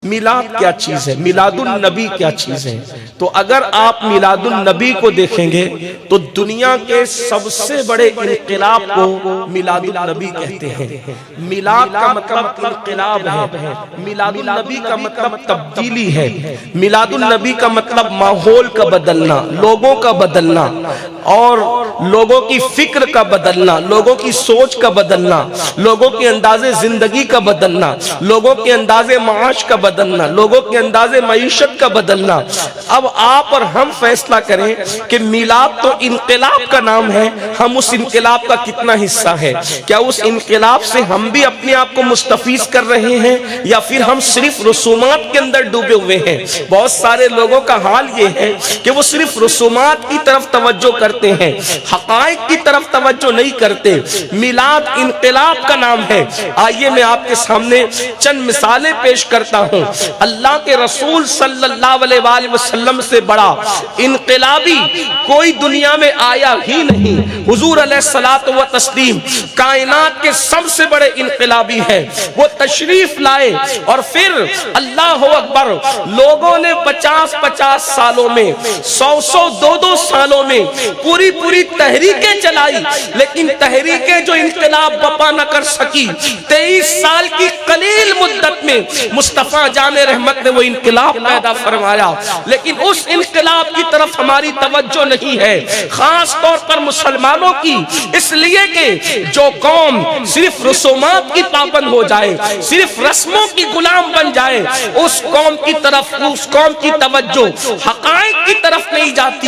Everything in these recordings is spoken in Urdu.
میلاد کیا چیز ہے، میلاد النبی کیا چیز ہے؟ تو اگر آپ میلاد النبی کو دیکھیں گے تو دنیا کے سب سے بڑے انقلاب کو میلاد النبی کہتے ہیں۔ میلاد کا مطلب انقلاب ہے، میلاد النبی کا مطلب تبدیلی ہے، میلاد النبی کا مطلب ماحول کا بدلنا، لوگوں کا بدلنا، اور لوگوں کی فکر کا بدلنا، لوگوں کی سوچ کا بدلنا، لوگوں کے انداز زندگی کا بدلنا، لوگوں کے انداز معاش کا بدلنا، لوگوں کے انداز معیشت کا بدلنا۔ اب آپ اور ہم فیصلہ کریں کہ میلاد تو انقلاب کا نام ہے، ہم اس انقلاب کا کتنا حصہ ہے؟ کیا اس انقلاب سے ہم بھی اپنے آپ کو مستفیض کر رہے ہیں یا پھر ہم صرف رسومات کے اندر ڈوبے ہوئے ہیں؟ بہت سارے لوگوں کا حال یہ ہے کہ وہ صرف رسومات کی طرف توجہ کرتے ہیں، حقائق کی طرف توجہ نہیں کرتے۔ میلاد انقلاب کا نام ہے۔ آئیے میں آپ کے سامنے چند مثالیں پیش کرتا ہوں۔ اللہ کے رسول صلی اللہ علیہ وآلہ وسلم سے بڑا انقلابی کوئی دنیا میں آیا ہی نہیں۔ حضور علیہ الصلوۃ والتسلیم کائنات کے سب سے بڑے انقلابی ہیں۔ وہ تشریف لائے اور پھر اللہ اکبر، لوگوں نے 50 سالوں میں، 100 سالوں میں پوری تحریکیں چلائی، لیکن تحریکیں جو انقلاب بپا نہ کر سکی، 23 سال کی قلیل مدت میں مصطفیٰ جان رحمت نے وہ انقلاب پیدا فرمایا۔ لیکن اس انقلاب کی طرف ہماری توجہ نہیں ہے، خاص طور پر مسلمانوں کی، اس لیے کہ جو قوم صرف رسومات کی پابند ہو جائے، صرف رسموں کی غلام بن جائے، اس قوم کی طرف، اس قوم کی توجہ حقائق کی طرف نہیں جاتی۔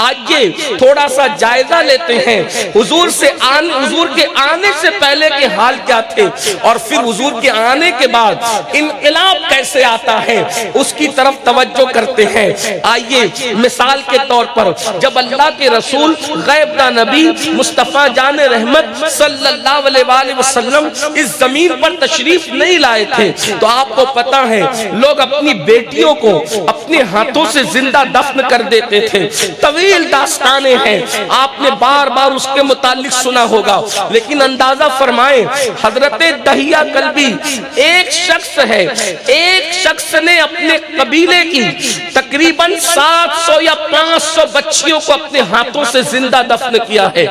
آئیے تھوڑا سا جائزہ لیتے ہیں حضور کے آنے سے پہلے کے حال کیا تھے، اور پھر حضور کے آنے کے بعد انقلاب کیسے آتا ہے، اس کی طرف توجہ کرتے ہیں۔ آئیے مثال کے طور پر جب اللہ کے رسول غیب داں نبی مصطفیٰ جان رحمت صلی اللہ علیہ وآلہ وسلم اس زمین پر تشریف نہیں لائے تھے تو آپ کو پتا ہے لوگ اپنی بیٹیوں کو اپنے ہاتھوں سے زندہ دفن کر دیتے تھے۔ طویل داستانیں ہیں، آپ نے بار بار اس کے متعلق سنا ہوگا، لیکن اندازہ فرمائیں حضرت دہیہ کلبی ایک شخص ہے، ایک شخص نے اپنے قبیلے کی تقریباً 700 یا 500 بچیوں کو اپنے ہاتھوں سے زندہ دفن کیا ہے۔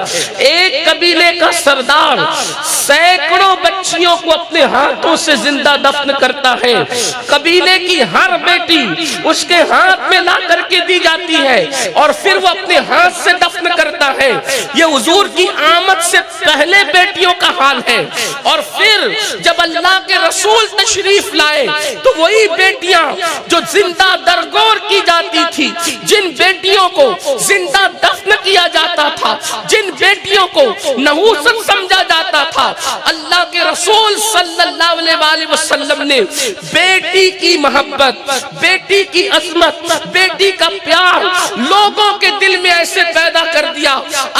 ایک قبیلے کا سردار سینکڑوں بچیوں کو اپنے ہاتھوں سے زندہ دفن کرتا ہے۔ قبیلے کی ہر بیٹی اس کے ہاتھ میں لا کر کے دی جاتی ہے اور پھر وہ اپنے ہاتھ سے دفن کرتا ہے۔ یہ حضور کی آمد سے پہلے بیٹیوں کا حال ہے، اور پھر جب اللہ کے رسول تشریف لائے تو وہی بیٹیاں جو زندہ درگور کی جاتی تھی، جن بیٹیوں کو زندہ دفن کیا جاتا تھا، جن بیٹیوں کو نحوست سمجھا جاتا تھا، اللہ کے رسول صلی اللہ علیہ وآلہ وسلم نے بیٹی کی محبت، بیٹی کی عظمت، بیٹی کا پیار لوگوں کے دل میں ایسے پیدا کر دیا۔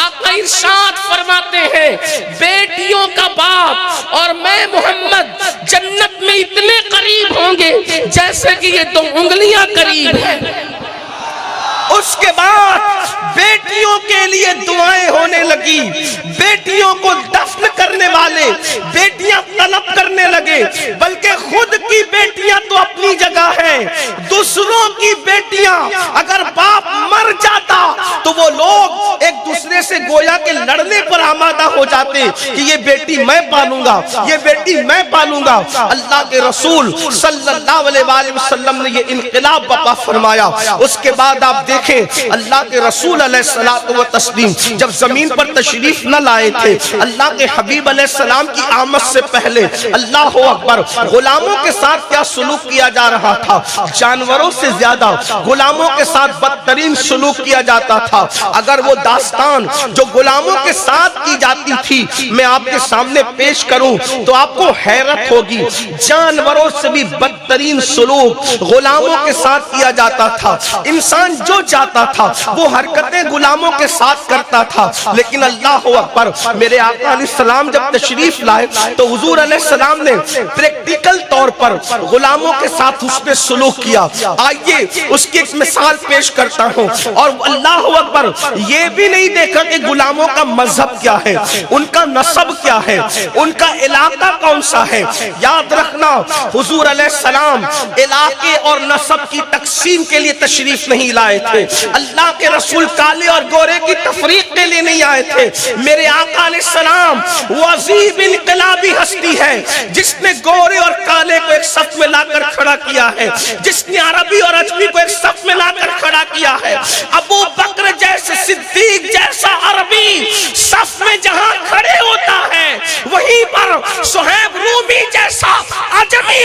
آقا ارشاد فرماتے ہیں بیٹیوں کا باپ اور میں محمد جنت میں اتنے قریب ہوں گے جیسے کہ یہ 2 انگلیاں قریب ہیں۔ اس کے بعد بیٹیوں کے لیے دعائیں ہونے لگی، بیٹیوں کو دفن کرنے والے بیٹیاں طلب کرنے لگے، بلکہ خود کی بیٹیاں تو اپنی جگہ ہیں، دوسروں کی بیٹیاں اگر باپ مر جاتا تو وہ لوگ ایک دوسرے سے گویا کہ لڑنے پر آمادہ ہو جاتے کہ یہ بیٹی میں پالوں گا، یہ بیٹی میں پالوں گا۔ اللہ کے رسول صلی اللہ علیہ وآلہ وسلم نے یہ انقلاب برپا فرمایا۔ اس کے بعد آپ دیکھیں اللہ کے رسول علیہ الصلوۃ والتسلیم جب زمین پر تشریف نہ لائے تھے، اللہ کے حبیب علیہ السلام کی آمد سے پہلے اللہ اکبر غلاموں کے ساتھ کیا سلوک کیا جا رہا تھا؟ جانوروں سے زیادہ غلاموں کے ساتھ بدترین سلوک کیا جاتا تھا۔ اگر وہ داستان جو غلاموں کے ساتھ کی جاتی تھی میں آپ کے سامنے پیش کروں تو آپ کو حیرت ہوگی، جانوروں سے بھی بدترین سلوک غلاموں کے ساتھ کیا جاتا تھا۔ انسان جو چاہتا تھا وہ حرکتیں غلاموں کے ساتھ کرتا تھا، لیکن اللہ اکبر میرے آقا علیہ السلام جب تشریف لائے تو حضور علیہ السلام نے پریکٹیکل طور پر غلاموں کے ساتھ حسن سلوک کیا۔ آئیے اس کی ایک مثال پیش کرتا ہوں، اور اللہ اکبر یہ بھی نہیں دیکھا کہ غلاموں کا مذہب کیا ہے, ان کا نسب کیا ہے, ان کا علاقہ کون سا ہے. یاد رکھنا حضور علیہ السلام علاقے اور نسب کی تقسیم کے لیے تشریف نہیں لائے تھے. اللہ کے رسول کالے اور گورے کی تفریق کے لیے نہیں آئے تھے. میرے آقا علیہ السلام وہ عظیم انقلابی ہستی ہے جس نے گورے اور کالے کو ایک صف میں لا کر کھڑا کیا ہے, جس نے عربی اور اجمی کو ایک صف میں لا کر کھڑا کیا ہے. ابو بکر جیسے صدیق جیسا عربی صف میں جہاں کھڑے ہوتا ہے, وہیں پر صہیب رومی جیسا عجمی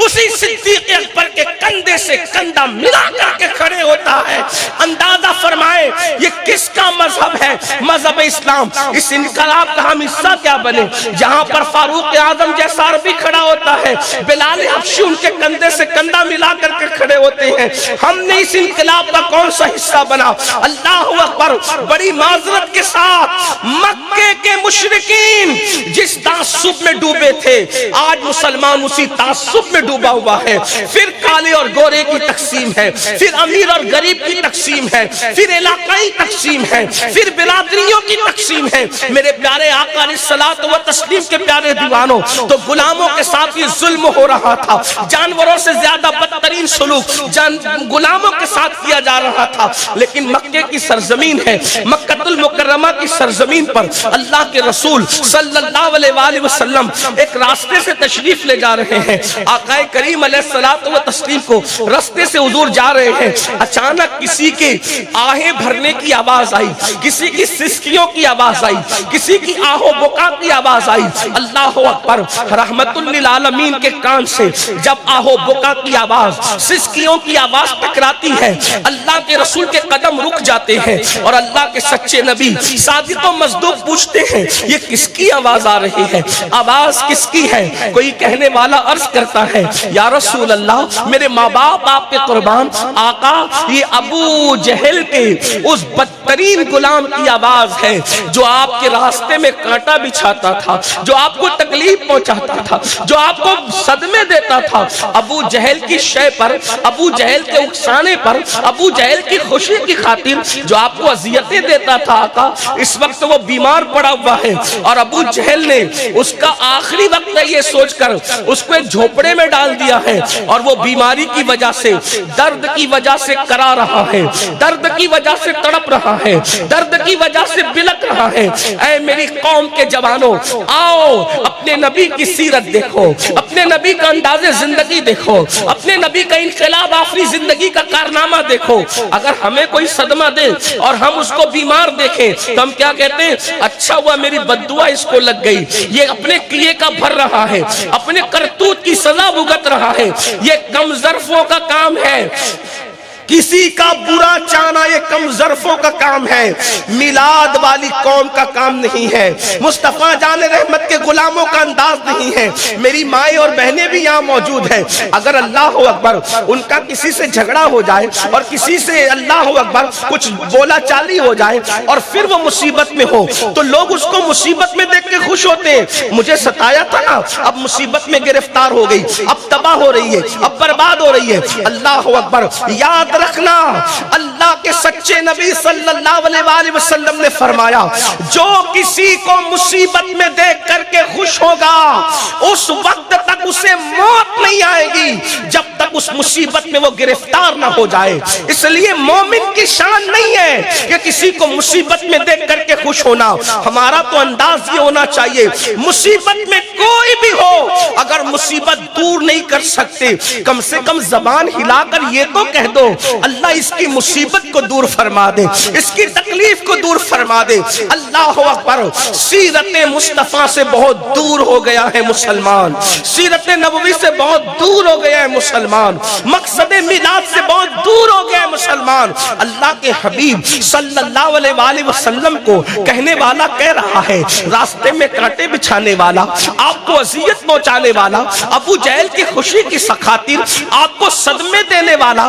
اسی صدیق اکبر کے کندھے سے کندھا ملا کر کے کھڑے ہوتا ہے. اندازہ فرمائے یہ کس کا مذہب ہے, مذہب اسلام. اس انقلاب کا ہم حصہ کیا بنے جہاں پر فاروق اعظم جیسا عربی کھڑا ہوتا ہے, بلال حبشی ان کے کندھے سے کندھا ملا کر کے کھڑے ہوتے ہیں. ہم نے اس انقلاب کا کون سا حصہ بنا؟ اللہ اکبر. بڑی معذرت کے ساتھ مکے کے مشرکین جس تعصب میں ڈوبے تھے, آج مسلمان اسی تعصب میں ڈوبا ہوا ہے. پھر کالے اور گورے کی تقسیم ہے, پھر امیر اور غریب کی تقسیم ہے, پھر علاقائی تقسیم ہے, پھر برادریوں کی تقسیم ہے. میرے پیارے آقا علیہ الصلوۃ والتسلیم کے پیارے دیوانوں, تو غلاموں کے ساتھ یہ ظلم ہو رہا تھا, جانوروں سے زیادہ بدترین سلوک غلاموں کے ساتھ کیا جا رہا تھا. لیکن مکے کی سرزمین ہے, مکہ المکرمہ کی سرزمین پر اللہ کے رسول صلی اللہ علیہ وآلہ وسلم ایک راستے سے تشریف لے جا رہے ہیں. آقا کریم علیہ الصلوۃ والتسلیم کو راستے سے حضور جا رہے ہیں. اچانک کسی کے آہیں بھرنے کی آواز آئی, کسی کی سسکیوں کی آواز آئی, کسی کی آہو بکا کی آواز آئی. اللہ اکبر. رحمت للعالمین کے کان سے جب آہو بکا کی آواز, سسکیوں کی آواز ٹکراتی ہے, اللہ کے رسول کے قدم رک جاتے ہیں اور اللہ کے سچے نبی صادق و مصدوق پوچھتے ہیں یہ کس کی آواز آ رہی ہے, آواز کس کی ہے؟ کوئی کہنے والا عرض کرتا ہے یا رسول اللہ میرے ماں باپ آپ کے قربان, آقا یہ ابو جہل کے اس بدترین غلام کی آواز ہے جو آپ کے راستے میں کانٹا بچھاتا تھا, جو آپ کو تکلیف پہنچاتا تھا, جو آپ کو صدمے دیتا تھا. ابو جہل کی شے پر, ابو جہل کے اکسانے پر, ابو جہل کی خوشی کی خاطر جو آپ کو اذیتیں دیتا تھا آقا, اس وقت وہ بیمار پڑا ہوا ہے. اور ابو جہل نے اس کا آخری وقت ہے یہ سوچ کر اس کو ایک جھوپڑے میں ڈال دیا ہے, اور وہ بیماری کی وجہ سے, درد کی وجہ سے کرا رہا ہے, درد کی وجہ سے تڑپ رہا ہے, درد کی وجہ سے بلک رہا ہے. اے میری قوم کے جوانوں, آؤ اپنے نبی کی سیرت دیکھو, اپنے نبی کا انداز زندگی دیکھو, اپنے نبی کا انقلاب آفری زندگی کا کارنامہ دیکھو. اگر ہمیں کوئی صدمہ دے اور ہم اس کو بیمار دیکھیں تو ہم کیا کہتے ہیں, اچھا ہوا میری بددعا اس کو لگ گئی, یہ اپنے کیے کا بھر رہا ہے, اپنے کرتوت کی سزا بھگت رہا ہے, یہ کم ظرفوں کا کام ہے. کسی کا برا چاہنا یہ کم ظرفوں کا کام ہے, میلاد والی قوم کا کام نہیں ہے, مصطفیٰ جان رحمت کے غلاموں کا انداز نہیں ہے. میری مائیں اور بہنیں بھی یہاں موجود ہیں. اگر اللہ اکبر ان کا کسی سے جھگڑا ہو جائے اور کسی سے اللہ اکبر کچھ بولا چالی ہو جائے اور پھر وہ مصیبت میں ہو تو لوگ اس کو مصیبت میں دیکھ کے خوش ہوتے ہیں. مجھے ستایا تھا نا, اب مصیبت میں گرفتار ہو گئی, اب تباہ ہو رہی ہے, اب برباد ہو رہی ہے. اللہ اکبر. یاد رکھنا اللہ کے سچے نبی صلی اللہ علیہ وآلہ وسلم نے فرمایا جو کسی کو مصیبت میں دیکھ کر کے خوش ہوگا اس وقت تک اسے موت نہیں آئے گی جب تک اس مصیبت میں وہ گرفتار نہ ہو جائے. اس لیے مومن کی شان نہیں ہے کہ کسی کو مصیبت میں دیکھ کر کے خوش ہونا. ہمارا تو انداز یہ ہونا چاہیے مصیبت میں کوئی بھی ہو اگر مصیبت دور نہیں کر سکتے کم سے کم زبان ہلا کر یہ تو کہہ دو اللہ اس کی مصیبت کو دور فرما دے, اس کی تکلیف کو دور فرما دے. اللہ اکبر. سیرت مصطفیٰ سے بہت دور ہو گیا ہے مسلمان, سیرت نبوی سے بہت دور ہو گیا ہے مسلمان, مقصد میلاد سے بہت دور ہو گیا ہے مسلمان. اللہ کے حبیب صلی اللہ علیہ وآلہ وسلم کو کہنے والا کہہ رہا ہے, راستے میں کانٹے بچھانے والا, آپ کو اذیت پہنچانے والا, ابو جہل کی خوشی کی خاطر آپ کو صدمے دینے والا,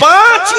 5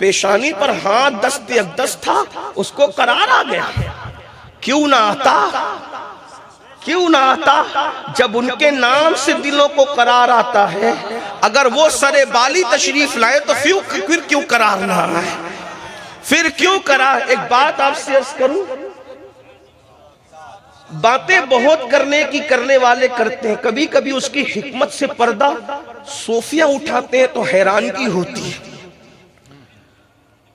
پیشانی پر ہاتھ دست اقدس تھا، اس کو قرار آ گیا. کیوں نہ آتا؟ کیوں نہ آتا؟ جب ان کے نام سے دلوں کو قرار آتا ہے، اگر وہ سر بالی تشریف لائے تو پھر کیوں قرار نہ آئے؟ پھر کیوں قرار؟ ایک بات آپ سے عرض کروں، باتیں بہت کرنے والے کرتے ہیں، کبھی کبھی اس کی حکمت سے پردہ صوفیہ اٹھاتے ہیں تو حیرانگی ہوتی ہے.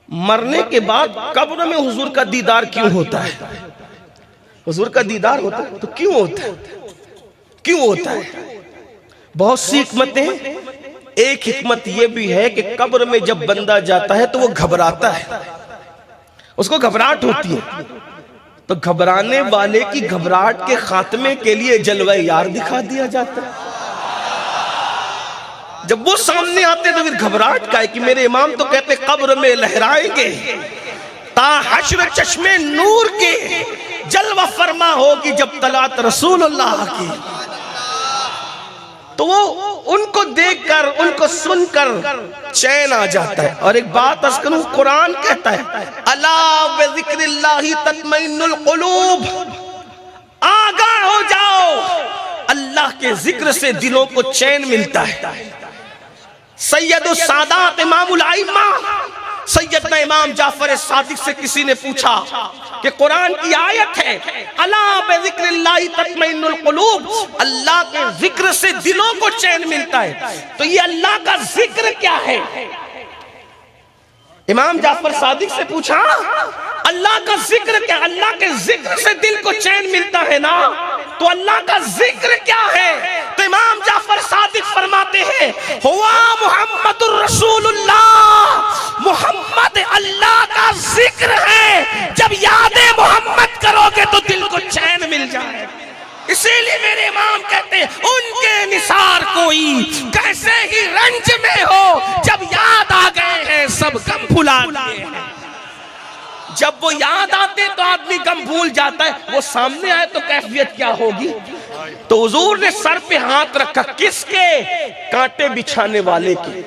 مرنے کے بعد قبر میں حضور کا دیدار کیوں ہوتا ہے؟ حضور کا دیدار ہوتا ہے تو کیوں ہوتا ہے؟ کیوں ہوتا ہے؟ بہت سی حکمتیں. ایک حکمت یہ بھی ہے کہ قبر میں جب بندہ جاتا ہے تو وہ گھبراتا ہے، اس کو گھبراہٹ ہوتی ہے، تو گھبرانے والے کی گھبراہٹ کے خاتمے کے لیے جلوہ یار دکھا دیا جاتا ہے. جب وہ سامنے آتے تو پھر گھبراہٹ کا ہے کہ میرے امام تو کہتے قبر میں لہرائیں گے تا حشر چشمے نور کے جلوہ فرما ہوگی جب طلعت رسول اللہ کی. تو وہ ان کو دیکھ کر، ان کو سن کر چین آ جاتا ہے. اور ایک بات عرض کروں، قرآن کہتا ہے الا بذکر اللہ تطمئن القلوب، آگاہ ہو جاؤ، اللہ کے ذکر سے دلوں کو چین ملتا ہے. سید السادات امام الائمہ سیدنا امام جعفر صادق سے کسی نے پوچھا کہ قرآن کی آیت ہے الا بذکر اللہ تطمئن القلوب، اللہ کے ذکر سے دلوں کو چین ملتا ہے، تو یہ اللہ کا ذکر کیا ہے؟ امام جعفر صادق سے پوچھا اللہ کا ذکر کیا؟ اللہ کے ذکر سے دل کو چین ملتا ہے نا، تو اللہ کا ذکر کیا ہے؟ تو امام جعفر صادق فرماتے ہیں ہوا محمد الرسول اللہ، محمد اللہ کا ذکر ہے، جب یاد محمد کرو گے تو دل کو چین مل جائے. اسی لیے میرے امام کہتے ہیں ان کے نثار کوئی کیسے ہی رنج میں ہو، جب یاد آ گئے ہیں سب غم بھلا دیے ہیں. جب وہ یاد آتے تو آدمی غم بھول جاتا ہے، وہ سامنے آئے تو کیفیت کیا ہوگی؟ تو حضور نے سر پہ ہاتھ رکھا، کس کے؟ کانٹے بچھانے والے کے.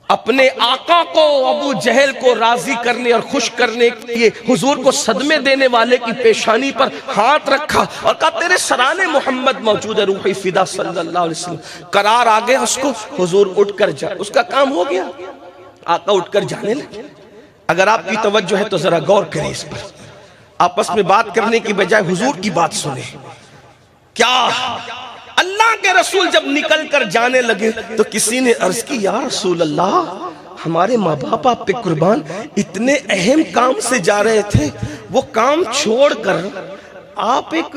اپنے آقا کو، ابو جہل کو راضی کرنے اور خوش کرنے کے لیے حضور کو صدمے دینے والے کی پیشانی پر ہاتھ رکھا اور کہا تیرے سرانے محمد موجود ہے، روحی فدا صلی اللہ علیہ وسلم. قرار آ گیا اس کو، حضور اٹھ کر جا، اس کا کام ہو گیا. آقا اٹھ کر جانے لگے. اگر آپ کی توجہ ہے تو ذرا غور کریں اس پر. آپس میں بات کرنے کی بجائے حضور کی بات سنیں. کیا اللہ کے رسول جب نکل کر جانے لگے تو کسی نے عرض کی یا رسول اللہ، ہمارے ماں باپ آپ پہ قربان، اتنے اہم کام سے جا رہے تھے، وہ کام چھوڑ کر آپ ایک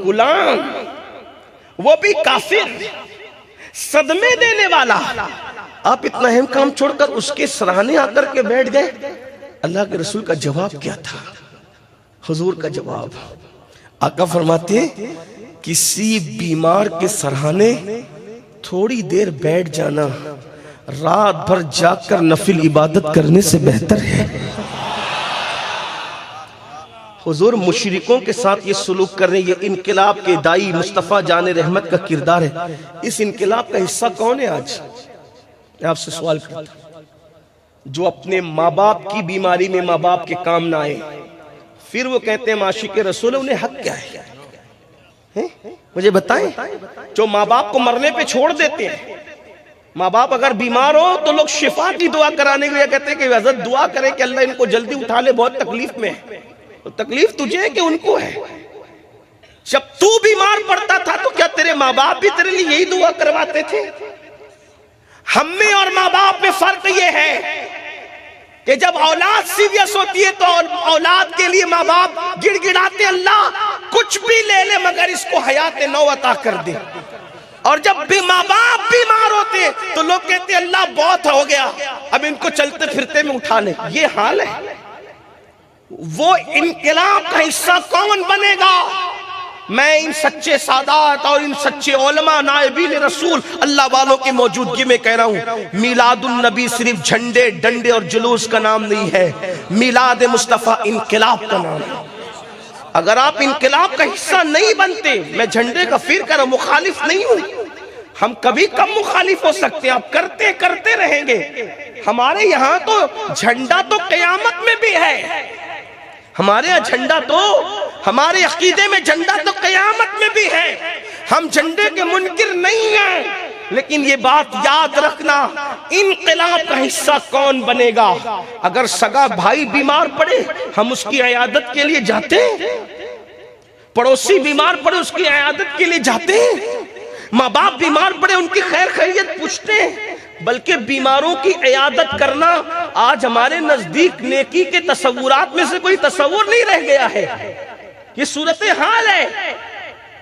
غلام، وہ بھی کافر، صدمے دینے والا، آپ اتنا اہم کام چھوڑ کر اس کے سرانے آ کر کے بیٹھ گئے. اللہ کے رسول کا جواب کیا تھا؟ حضور کا جواب، آقا فرماتے ہیں کسی بیمار کے سرہانے تھوڑی دیر بیٹھ جانا رات بھر جاگ کر نفل عبادت کرنے سے بہتر ہے. حضور مشرکوں کے ساتھ یہ سلوک کر رہے ہیں. یہ انقلاب کے دائی مصطفیٰ جان رحمت کا کردار ہے. اس انقلاب کا حصہ کون ہے؟ آج میں آپ سے سوال کرتا ہوں، جو اپنے ماں باپ کی بیماری میں ماں باپ کے کام نہ آئے، پھر وہ کہتے ہیں عاشق رسول، انہیں حق کیا ہے؟ مجھے بتائیں. جو ماں باپ کو مرنے پہ چھوڑ دیتے ہیں، ماں باپ اگر بیمار ہو تو لوگ شفا کی دعا کرانے کے لیے کہتے ہیں کہ حضرت دعا کریں کہ اللہ ان کو جلدی اٹھا لے، بہت تکلیف میں ہے. تو تکلیف تجھے ہے کہ ان کو ہے؟ جب تو بیمار پڑتا تھا تو کیا تیرے ماں باپ بھی تیرے لیے یہی دعا کرواتے تھے؟ ہم میں اور ماں باپ میں فرق یہ ہے کہ جب اولاد سیریس ہوتی ہے تو اولاد کے لیے ماں باپ گڑ گڑاتے اللہ کچھ بھی لے لے مگر اس کو حیات نو عطا کر دے. اور جب بھی ماں باپ بیمار ہوتے ہیں تو لوگ کہتے ہیں اللہ بہت ہو گیا، اب ان کو چلتے پھرتے میں اٹھا لے. یہ حال ہے. وہ انقلاب کا حصہ کون بنے گا؟ میں ان سچے سادات اور ان سچے علماء نائبین رسول اللہ والوں کی موجودگی میں کہہ رہا ہوں، میلاد النبی صرف جھنڈے ڈنڈے اور جلوس کا نام نہیں ہے، میلاد مصطفیٰ انقلاب کا نام ہے. اگر آپ انقلاب کا حصہ نہیں بنتے، میں جھنڈے کا فرقہ مخالف نہیں ہوں، ہم کبھی کم مخالف ہو سکتے ہیں، آپ کرتے کرتے رہیں گے۔ ہمارے یہاں تو جھنڈا تو قیامت میں بھی ہے، ہمارے یہاں جھنڈا تو، ہمارے عقیدے میں جھنڈا تو قیامت میں بھی ہے، ہم جھنڈے کے منکر نہیں ہیں۔ لیکن یہ بات یاد رکھنا، انقلاب کا حصہ کون بنے گا؟ اگر سگا بھائی بیمار پڑے ہم اس کی عیادت کے لیے جاتے ہیں، پڑوسی بیمار پڑے اس کی عیادت کے لیے جاتے ہیں، ماں باپ بیمار پڑے ان کی خیر خیریت پوچھتے ہیں، بلکہ بیماروں کی عیادت کرنا آج ہمارے نزدیک نیکی کے تصورات میں سے کوئی تصور نہیں رہ گیا ہے۔ یہ صورتحال ہے،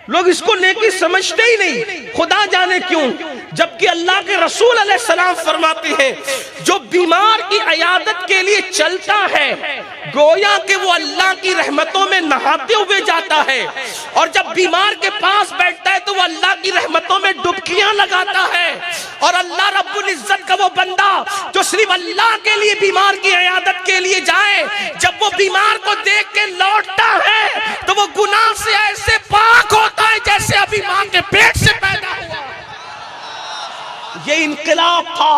لوگ اس کو نیکی سمجھتے ہی نہیں، خدا جانے کیوں، جبکہ اللہ کے رسول علیہ السلام فرماتے ہیں جو بیمار کی عیادت کے لیے چلتا ہے گویا کہ وہ اللہ کی رحمتوں میں نہاتے ہوئے جاتا ہے، اور جب بیمار کے پاس بیٹھتا ہے تو وہ اللہ کی رحمتوں میں ڈبکیاں لگاتا ہے، اور اللہ رب العزت کا وہ بندہ جو صرف اللہ کے لیے بیمار کی عیادت کے لیے جائے، جب وہ بیمار کو دیکھ کے لوٹتا ہے تو وہ گناہ سے ایسے پاک ہوتا ہے جیسے ابھی ماں کے پیٹ سے پیدا ہوا۔ یہ انقلاب تھا،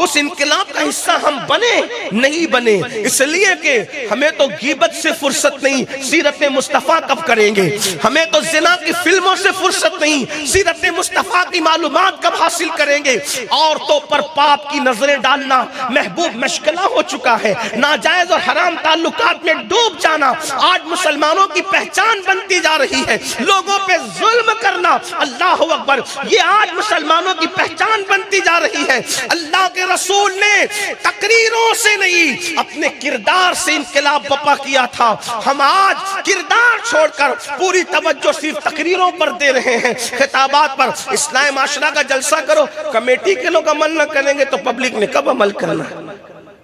اس انقلاب کا حصہ ہم بنے نہیں بنے، اس لیے کہ ہمیں تو غیبت سے فرصت نہیں، سیرت مصطفیٰ کب کریں گے؟ ہمیں تو زنا کی فلموں سے فرصت نہیں، سیرت مصطفیٰ کی معلومات کب حاصل کریں گے؟ عورتوں پر پاپ کی نظریں ڈالنا محبوب مشغلہ ہو چکا ہے، ناجائز اور حرام تعلقات میں ڈوب جانا آج مسلمانوں کی پہچان بنتی جا رہی ہے، لوگوں پہ ظلم کرنا، اللہ اکبر، یہ آج مسلمانوں کی پہچان بنتی جا رہی ہے۔ اللہ کے رسول نے تقریروں سے نہیں اپنے کردار سے انقلاب برپا کیا تھا، ہم آج کردار چھوڑ کر پوری توجہ صرف تقریروں پر دے رہے ہیں، خطابات پر۔ اصلاح معاشرہ کا جلسہ کرو، کمیٹی کے لوگ عمل نہ کریں گے تو پبلک نے کب عمل کرنا ہے؟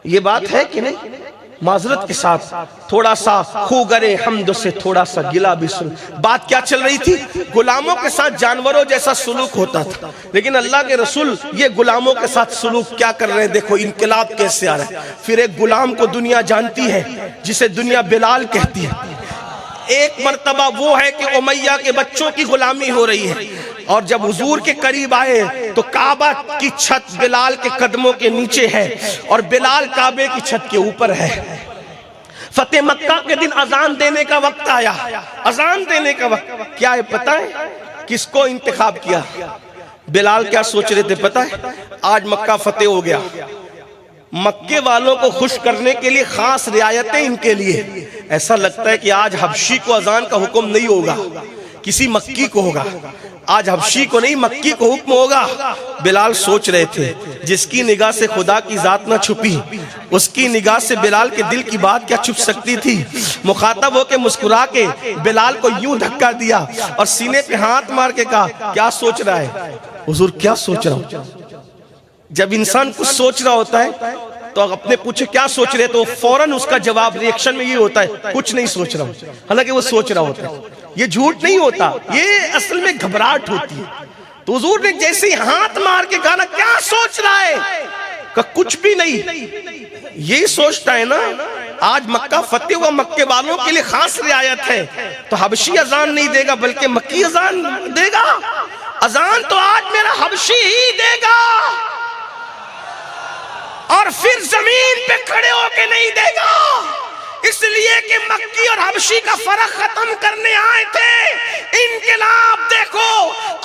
یہ بات ہے کہ نہیں؟ معذرت کے ساتھ تھوڑا سا خوگرے حمد سے تھوڑا سا گلا بھی سن۔ بات کیا چل رہی تھی؟ غلاموں کے ساتھ جانوروں جیسا سلوک ہوتا تھا، لیکن اللہ کے رسول یہ غلاموں کے ساتھ سلوک کیا کر رہے ہیں؟ دیکھو انقلاب کیسے آ رہا ہے۔ پھر ایک غلام کو دنیا جانتی ہے جسے دنیا بلال کہتی ہے، ایک مرتبہ وہ ہے کہ امیہ کے بچوں کی غلامی ہو رہی ہے، اور جب حضور کے قریب آئے تو کعبہ کی چھت بلال کے قدموں کے نیچے ہے اور بلال کعبے کی چھت کے اوپر ہے۔ فتح مکہ کے دن اذان دینے کا وقت آیا، اذان دینے کا وقت کیا ہے پتہ ہے؟ کس کو انتخاب کیا؟ بلال کیا سوچ رہے تھے پتہ ہے؟ آج مکہ فتح ہو گیا، مکے والوں کو خوش کرنے کے لیے خاص رعایتیں ان کے لیے، ایسا لگتا ہے کہ آج حبشی کو اذان کا حکم نہیں ہوگا، کسی مکی کو ہوگا، آج حبشی کو نہیں مکی کو حکم ہوگا۔ بلال سوچ رہے تھے جس کی نگاہ سے خدا کی ذات نہ چھپی، اس کی نگاہ سے بلال کے دل کی بات کیا چھپ سکتی تھی؟ مخاطب ہو کے مسکرا کے بلال کو یوں دھکا دیا اور سینے پہ ہاتھ مار کے کہا کیا سوچ رہا ہے؟ حضور کیا سوچ رہا ہوں؟ جب انسان کچھ سوچ رہا ہوتا ہے تو اپنے پوچھے کیا سوچ رہے تو فوراً اس کا جواب ریئیکشن میں یہ ہوتا ہے کچھ نہیں سوچ رہا ہوں، حالانکہ وہ سوچ رہا ہوتا ہے۔ یہ جھوٹ نہیں ہوتا، یہ اصل میں گھبراہٹ ہوتی ہے۔ تو حضور نے جیسے ہی ہاتھ مار کے کہا کیا سوچ رہا ہے؟ کہ کچھ بھی نہیں، یہی سوچتا ہے نا۔ آج مکہ فتح ہوا، مکے والوں کے لیے خاص رعایت ہے، تو حبشی اذان نہیں دے گا بلکہ مکی اذان دے گا۔ اذان تو آج میرا حبشی ہی دے گا، اور پھر زمین پہ کھڑے ہو کے نہیں دے گا، اس لیے کہ مکی اور حبشی کا فرق ختم کرنے آئے تھے۔ انقلاب دیکھو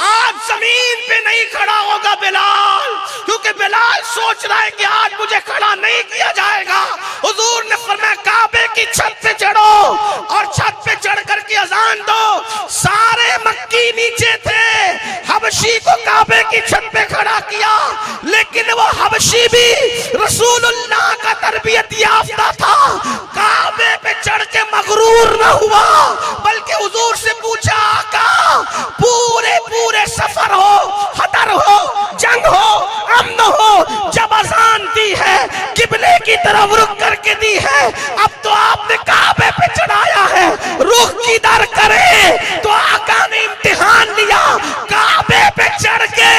آج زمین پہ نہیں کھڑا ہوگا بلال، کیونکہ بلال سوچ رہا ہے کہ آج مجھے کھڑا نہیں کیا جائے گا۔ حضور نے فرمایا کعبے کی چھت پہ چڑھو اور چھت پہ چڑھ کر کے اذان دو۔ سارے مکی نیچے تھے، حبشی کو کعبے کی چھت پہ کھڑا کیا، لیکن وہ حبشی بھی رسول اللہ کا تربیت یافتہ تھا، کعبے پہ چڑھ کے مغرور نہ ہوا، بلکہ حضور سے پوچھا آقا پورے سفر ہو، خطر ہو، جنگ ہو، امن ہو، جب اذان دی ہے قبلے کی طرف رخ کر کے دی ہے، اب تو آپ نے کعبے پہ چڑھایا ہے، رخ کدھر کرے؟ تو آقا نے امتحان لیا، کعبے پہ چڑھ کے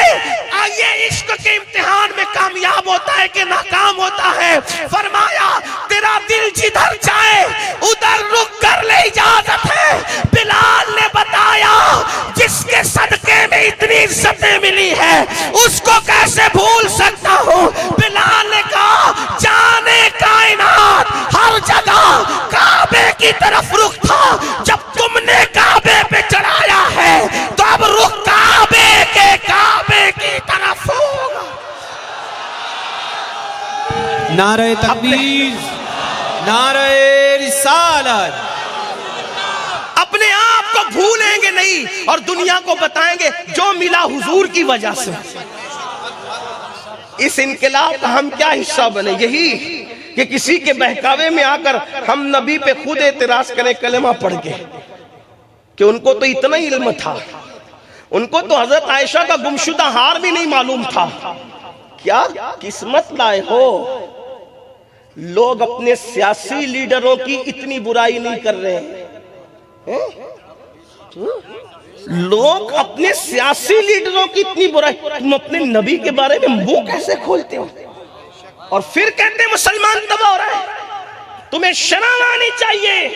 یہ عشق کے امتحان میں کامیاب ہوتا ہے کہ ناکام ہوتا ہے؟ فرمایا تیرا دل جدھر جائے ادھر رک کر لے، اجازت ہے۔ بلال نے بتایا جس کے صدقے میں اتنی عزتیں ملی ہے ہے اس کو کیسے بھول سکتا ہوں؟ بلال نے کہا جانے کائنات ہر جگہ کعبے کی طرف رخ تھا، جب تم نے کعبے پہ چڑھایا ہے تو اب رخ کعبے کی طرف ہوگا۔ نعرہ تکبیر، نعرہ رسالت۔ اپنے آپ کو بھولیں گے نہیں اور دنیا کو بتائیں گے جو ملا حضور کی وجہ سے۔ اس انقلاب کا ہم کیا حصہ بنے؟ یہی کہ کسی کے بہکاوے میں آ کر ہم نبی پہ خود اعتراض کریں کلمہ پڑھ کے، کہ ان کو تو اتنا ہی علم تھا، ان کو تو حضرت عائشہ کا گمشدہ ہار بھی نہیں معلوم تھا۔ کیا قسمت لائے ہو، لوگ اپنے سیاسی لیڈروں کی اتنی برائی نہیں کر رہے ہیں۔ لوگ اپنے سیاسی لیڈروں کی اتنی برائی، تم اپنے نبی کے بارے میں منہ کیسے کھولتے ہو اور پھر کہتے ہیں مسلمان تباہ ہو رہا ہے؟ تمہیں شرم آنی چاہیے۔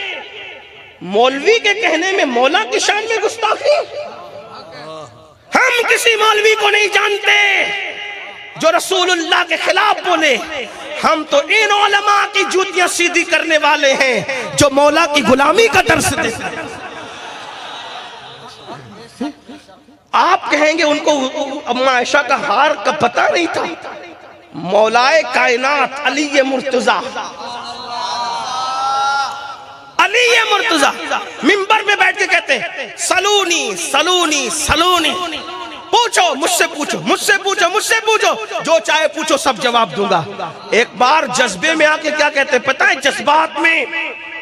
مولوی کے کہنے میں مولا کی شان میں گستاخی؟ ہم کسی مولوی کو نہیں جانتے جو رسول اللہ کے خلاف بولے، ہم تو ان علماء کی جوتیاں سیدھی کرنے والے ہیں جو مولا کی غلامی کا درس دیتے ہیں۔ آپ کہیں گے ان کو اما عائشہ کا ہار کا پتہ نہیں تھا؟ مولائے کائنات علی مرتضیٰ، علی مرتضیٰ منبر میں بیٹھ کے کہتے ہیں سلونی سلونی سلونی، پوچھو مجھ سے پوچھو، مجھ سے پوچھو، مجھ سے پوچھو، جو چاہے پوچھو سب جواب دوں گا۔ ایک بار جذبے میں آ کے کیا کہتے ہیں پتہ ہے؟ جذبات میں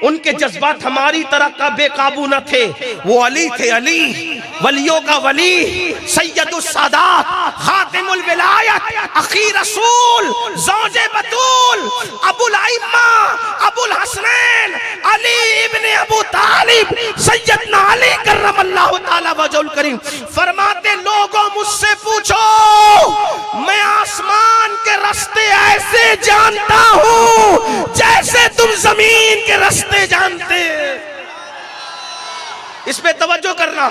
ان کے جذبات ہماری طرح کا بے قابو نہ تھے، وہ علی تھے، علی ولیوں کا ولی، سید السادات، خاتم الولایت، اخی رسول، زوج بطول، ابو الائمہ، ابو الحسنین، علی ابن ابو طالب، سیدنا علی کرم اللہ تعالی وجہ الکریم فرماتے لوگوں مجھ سے پوچھو، میں آسمان کے راستے ایسے جانتا ہوں جیسے تم زمین کے راستے جانتے۔ اس پہ توجہ کرنا،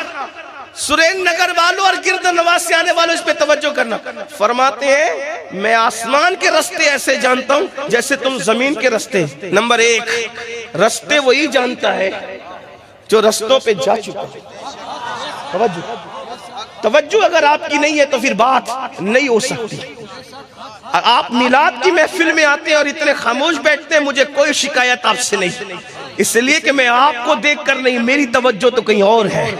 سرین نگر والوں اور گرد نواز سے آنے والوں اس پہ توجہ کرنا۔ فرماتے ہیں میں آسمان کے راستے ایسے جانتا ہوں جیسے تم زمین کے راستے۔ نمبر ایک، راستے وہی جانتا ہے جو رستوں پہ جا چکا۔ توجہ اگر آپ کی نہیں ہے تو پھر بات نہیں ہو سکتی۔ آپ میلاد کی محفل میں آتے ہیں اور اتنے خاموش بیٹھتے ہیں، مجھے کوئی شکایت آپ سے نہیں، اس لیے کہ میں آپ کو دیکھ کر نہیں، میری توجہ تو کہیں اور ہے۔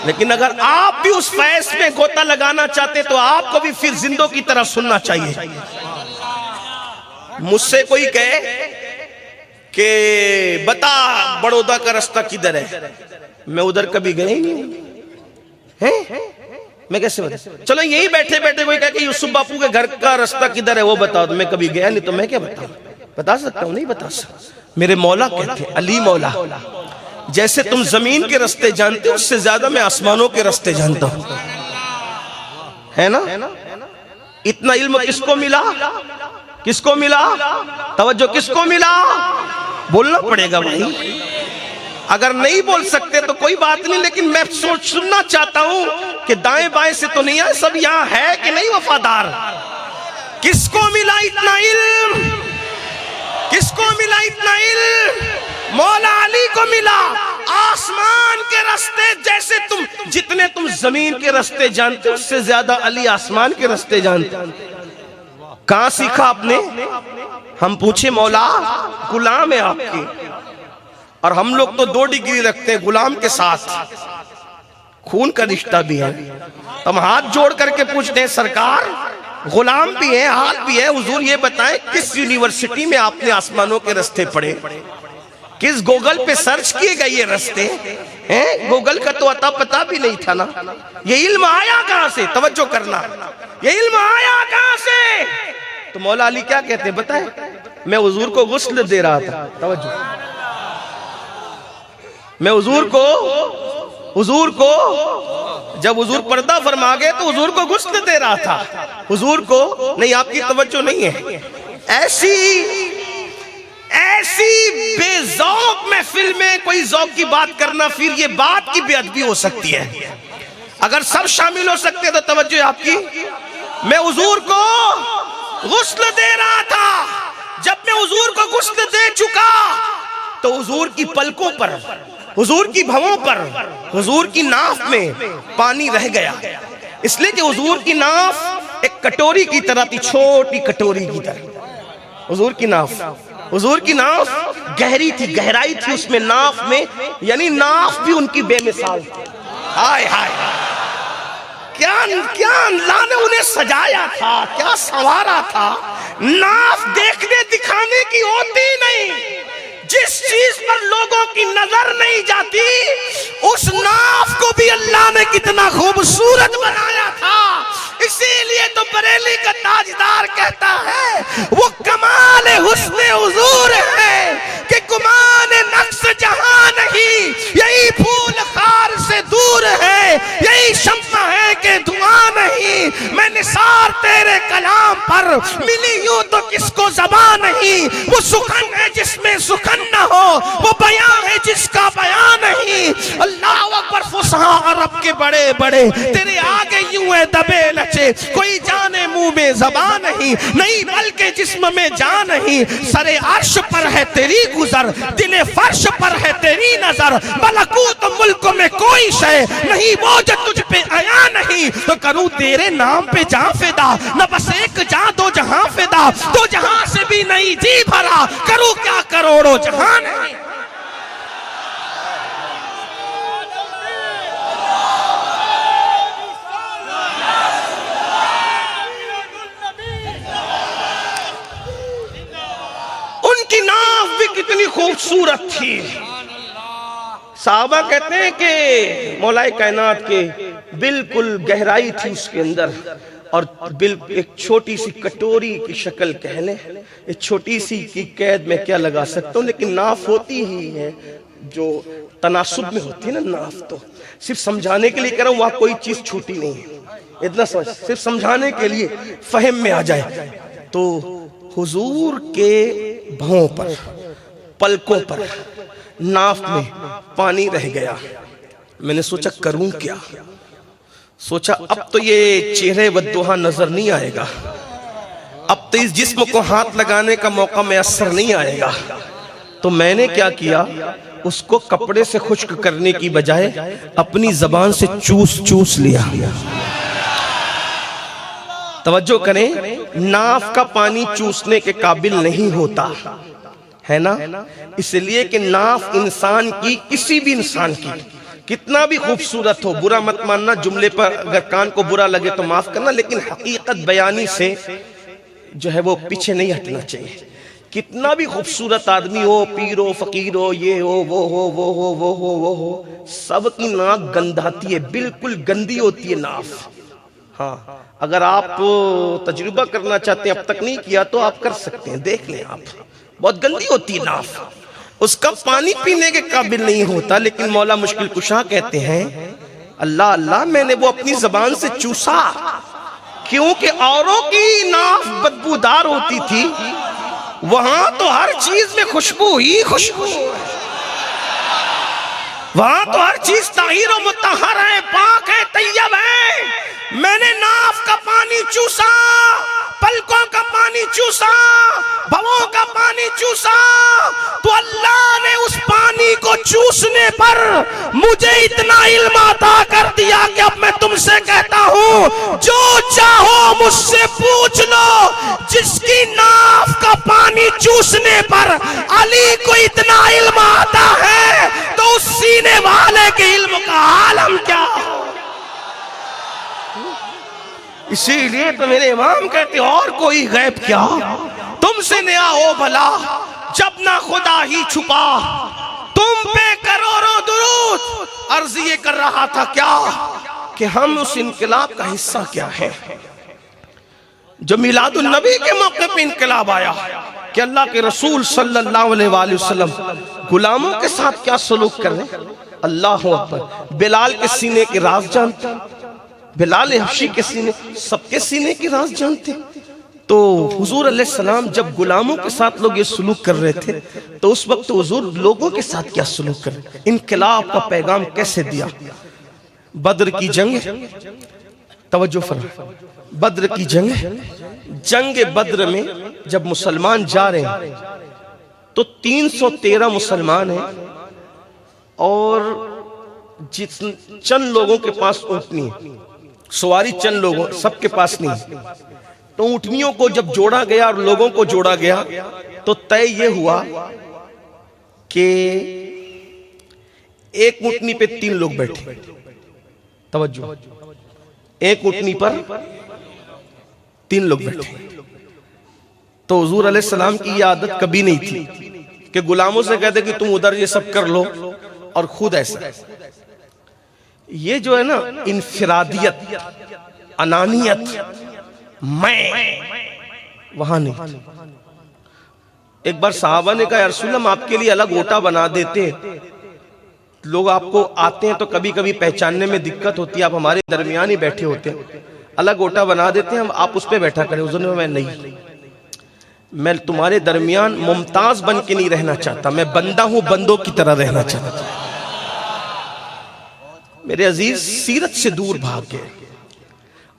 لیکن اگر آپ بھی اس فیض میں غوطہ لگانا چاہتے تو آپ کو بھی پھر زندوں کی طرح سننا چاہیے۔ مجھ سے کوئی کہے کہ بتا بڑودہ کا راستہ کدھر ہے، میں ادھر کبھی گئے ہی نہیں، میں کیسے بتا؟ چلو یہی بیٹھے بیٹھے کوئی کہے کہ یوسف باپو کے گھر کا راستہ کدھر ہے وہ بتاؤ، تو میں کبھی گیا نہیں تو میں کیا بتاؤں؟ بتا سکتا ہوں؟ نہیں بتا سکتا۔ میرے مولا کہتے ہیں، علی مولا، جیسے تم زمین کے راستے جانتے ہو اس سے زیادہ میں آسمانوں کے راستے جانتا ہوں، ہے نا؟ اتنا علم کس کو ملا؟ کس کو ملا؟ توجہ کس کو ملا؟ بولنا پڑے گا بھائی۔ اگر نہیں بول سکتے تو کوئی بات نہیں، لیکن میں سننا چاہتا ہوں کہ دائیں بائیں سے تو نہیں ہے، سب یہاں ہے کہ نہیں وفادار؟ کس کو ملا اتنا علم؟ کس کو ملا اتنا علم؟ مولا علی کو ملا۔ آسمان کے راستے جیسے تم، جتنے تم زمین کے راستے جانتے اس سے زیادہ علی آسمان کے راستے جانتے۔ کہاں سیکھا آپ نے؟ ہم پوچھے مولا، غلام ہے آپ کے، اور ہم لوگ تو 2 ڈگری رکھتے ہیں غلام کے ساتھ، خون کا رشتہ بھی ہے، ہم ہاتھ جوڑ کر کے پوچھتے ہیں سرکار غلام بھی ہے ہاتھ بھی ہے، حضور یہ بتائیں کس یونیورسٹی میں آپ نے آسمانوں کے راستے پڑھے؟ کس گوگل پہ سرچ کیے گئے یہ راستے؟ گوگل کا تو عطا پتہ بھی نہیں تھا نا۔ یہ علم آیا کہاں سے؟ توجہ کرنا، یہ علم آیا کہاں سے؟ تو مولا علی کیا کہتے ہیں بتائیں؟ میں حضور کو غسل دے رہا تھا، توجہ، میں حضور کو جب حضور پردہ فرما گئے تو حضور کو غسل دے رہا تھا، حضور کو نہیں۔ آپ کی توجہ نہیں ہے، ایسی بے ذوق محفل میں کوئی ذوق کی بات کرنا، پھر یہ بات کی بے ادبی ہو سکتی ہے۔ اگر سب شامل ہو سکتے تو توجہ آپ کی. میں حضور کو غسل دے رہا تھا. جب میں حضور کو غسل دے چکا تو حضور کی پلکوں پر، حضور کی بھووں پر، حضور کی ناف میں پانی رہ گیا. اس لیے کہ حضور کی ناف ایک کٹوری کی طرح تھی، چھوٹی کٹوری کی طرح. حضور کی ناف گہری تھی، گہرائی تھی اس میں، ناف میں، یعنی ناف بھی ان کی بے مثال تھی. ہائے ہائے کیا اللہ نے انہیں سجایا تھا، کیا سنوارا تھا. ناف دیکھنے دکھانے کی ہوتی نہیں. جس چیز پر لوگوں کی نظر نہیں جاتی اس ناف کو بھی اللہ نے کتنا خوبصورت بنایا تھا. اسی لیے تو بریلی کا تاجدار کہتا ہے وہ کمال حسن حضور ہے کہ گمان نقص جہاں نہیں. یہی پھول خار سے دور ہے، یہی شمع ہے کہ دھواں نہیں. میں نثار تیرے کلام پر ملی یوں تو کس کو زبان نہیں. وہ سخن ہے جس میں سخن نہ ہو، وہ بیان ہے جس کا بیان نہیں. اللہ اکبر. فصحا عرب کے بڑے بڑے تیرے آگے یوں ہے دبے لچے، کوئی جانے منہ میں زبان نہیں بلکہ جسم میں جان نہیں. سر عرش پر ہے تیری گزر، دل فرش پر ہے تیری نظر. ملکوت ملک میں کوئی شے نہیں وہ جو تجھ پہ آیا نہیں. تو کروں تیرے نام پہ جان فدا، نہ بس ایک جان دو جہاں فدا. تو جہاں سے بھی نہیں جی بھرا، کروں کیا کروڑوں جہاں نہیں. ان کی ناف بھی کتنی خوبصورت تھی. صحابہ کہتے ہیں کہ مولا کائنات کے بالکل گہرائی تھی اس کے اندر، اور ایک چھوٹی سی کٹوری کی شکل کہہ لیں. ایک چھوٹی سی کی قید میں کیا لگا سکتا ہوں، لیکن ناف ہوتی ہی ہے جو تناسب میں ہوتی ہے نا. ناف تو صرف سمجھانے کے لیے کہہ رہا ہوں، وہاں کوئی چیز چھوٹی نہیں ہے. اتنا سمجھ، صرف سمجھانے کے لیے فہم میں آ جائے. تو حضور کے بھووں پر، پلکوں پر، ناف میں پانی رہ گیا. میں نے سوچا کروں کیا. سوچا اب تو یہ چہرے ودوہا نظر نہیں آئے گا، اب تو اس جسم کو ہاتھ لگانے کا موقع میسر نہیں آئے گا. تو میں نے کیا کیا، اس کو کپڑے سے خشک کرنے کی بجائے اپنی زبان سے چوس لیا. توجہ کریں، ناف کا پانی چوسنے کے قابل نہیں ہوتا ہے نا، اس لیے کہ ناف انسان کی، کسی بھی انسان کی کتنا بھی خوبصورت ہو، برا مت ماننا، جملے پر اگر کان کو برا لگے تو معاف کرنا، لیکن حقیقت بیانی سے جو ہے وہ پیچھے نہیں ہٹنا چاہیے. کتنا بھی خوبصورت آدمی ہو، پیر ہو، فقیر ہو، یہ ہو، وہ ہو، وہ ہو، وہ ہو، وہ ہو، سب کی ناک گندھاتی ہے، بالکل گندی ہوتی ہے ناف. ہاں اگر آپ تجربہ کرنا چاہتے ہیں، اب تک نہیں کیا تو آپ کر سکتے ہیں، دیکھ لیں آپ. بہت گندی ہوتی ہے ناف، اس کا پانی پینے کے قابل نہیں ہوتا. لیکن مولا مشکل کشا کہتے ہیں اللہ اللہ میں نے وہ اپنی زبان سے چوسا، کیونکہ اوروں کی ناف بدبودار ہوتی تھی، وہاں تو ہر چیز میں خوشبو ہی خوشبو، وہاں تو ہر چیز طاہر و مطہر ہے، پاک ہے، طیب ہے. میں نے ناف کا پانی چوسا، پلکوں کا پانی چوسا، بھووں کا پانی چوسا، تو اللہ نے اس پانی کو چوسنے پر مجھے اتنا علم عطا کر دیا کہ اب میں تم سے کہتا ہوں جو چاہو مجھ سے پوچھ لو. جس کی ناف کا پانی چوسنے پر علی کو اتنا علم آتا ہے تو اس سینے والے کے علم کا عالم کیا ہو. اسی لیے تو میرے امام کہتے اور کوئی غیب کیا تم سے نیا ہو بھلا، جب نہ خدا ہی چھپا تم پہ کروڑوں درود. عرض یہ کر رہا تھا کیا کہ ہم اس انقلاب کا حصہ کیا ہے جو میلاد النبی کے موقع پہ انقلاب آیا کہ اللہ کے رسول صلی اللہ علیہ وآلہ وسلم غلاموں کے ساتھ کیا سلوک کر رہے. اللہ اکبر. بلال کے سینے کے راز جانتے، بلال حبشی کے سینے، سب کے سینے کی راز جانتے. تو حضور علیہ السلام جب غلاموں کے ساتھ لوگ یہ سلوک کر رہے تھے تو اس وقت حضور لوگوں کے ساتھ کیا سلوک کر رہے، انقلاب کا پیغام کیسے دیا. بدر کی جنگ، توجہ فرما، بدر کی جنگ، جنگ بدر میں جب مسلمان جا رہے ہیں تو 313 مسلمان ہیں اور چند لوگوں کے پاس اونٹنی ہے، سواری چند لوگوں، سب کے پاس نہیں۔ تو اونٹنیوں کو جب جوڑا گیا اور لوگوں کو جوڑا گیا تو طے یہ ہوا کہ ایک اونٹنی پہ 3 لوگ بیٹھے، توجہ، ایک اونٹنی پر 3 لوگ بیٹھے۔ تو حضور علیہ السلام کی یہ عادت کبھی نہیں تھی کہ غلاموں سے کہتے کہ تم ادھر یہ سب کر لو اور خود ایسا۔ یہ جو ہے نا انفرادیت، انانیت، میں وہاں نہیں تھی۔ ایک بار صحابہ نے کہا یا رسول اللہ ہم آپ کے لیے الگ اوٹا بنا دیتے، لوگ آپ کو آتے ہیں تو کبھی کبھی پہچاننے میں دقت ہوتی ہے، آپ ہمارے درمیان ہی بیٹھے ہوتے ہیں، الگ اوٹا بنا دیتے ہیں، ہم آپ اس پہ بیٹھا کریں۔ حضور نے میں نہیں، میں تمہارے درمیان ممتاز بن کے نہیں رہنا چاہتا، میں بندہ ہوں، بندوں کی طرح رہنا چاہتا ہوں۔ میرے عزیز سیرت سے دور بھاگ گئے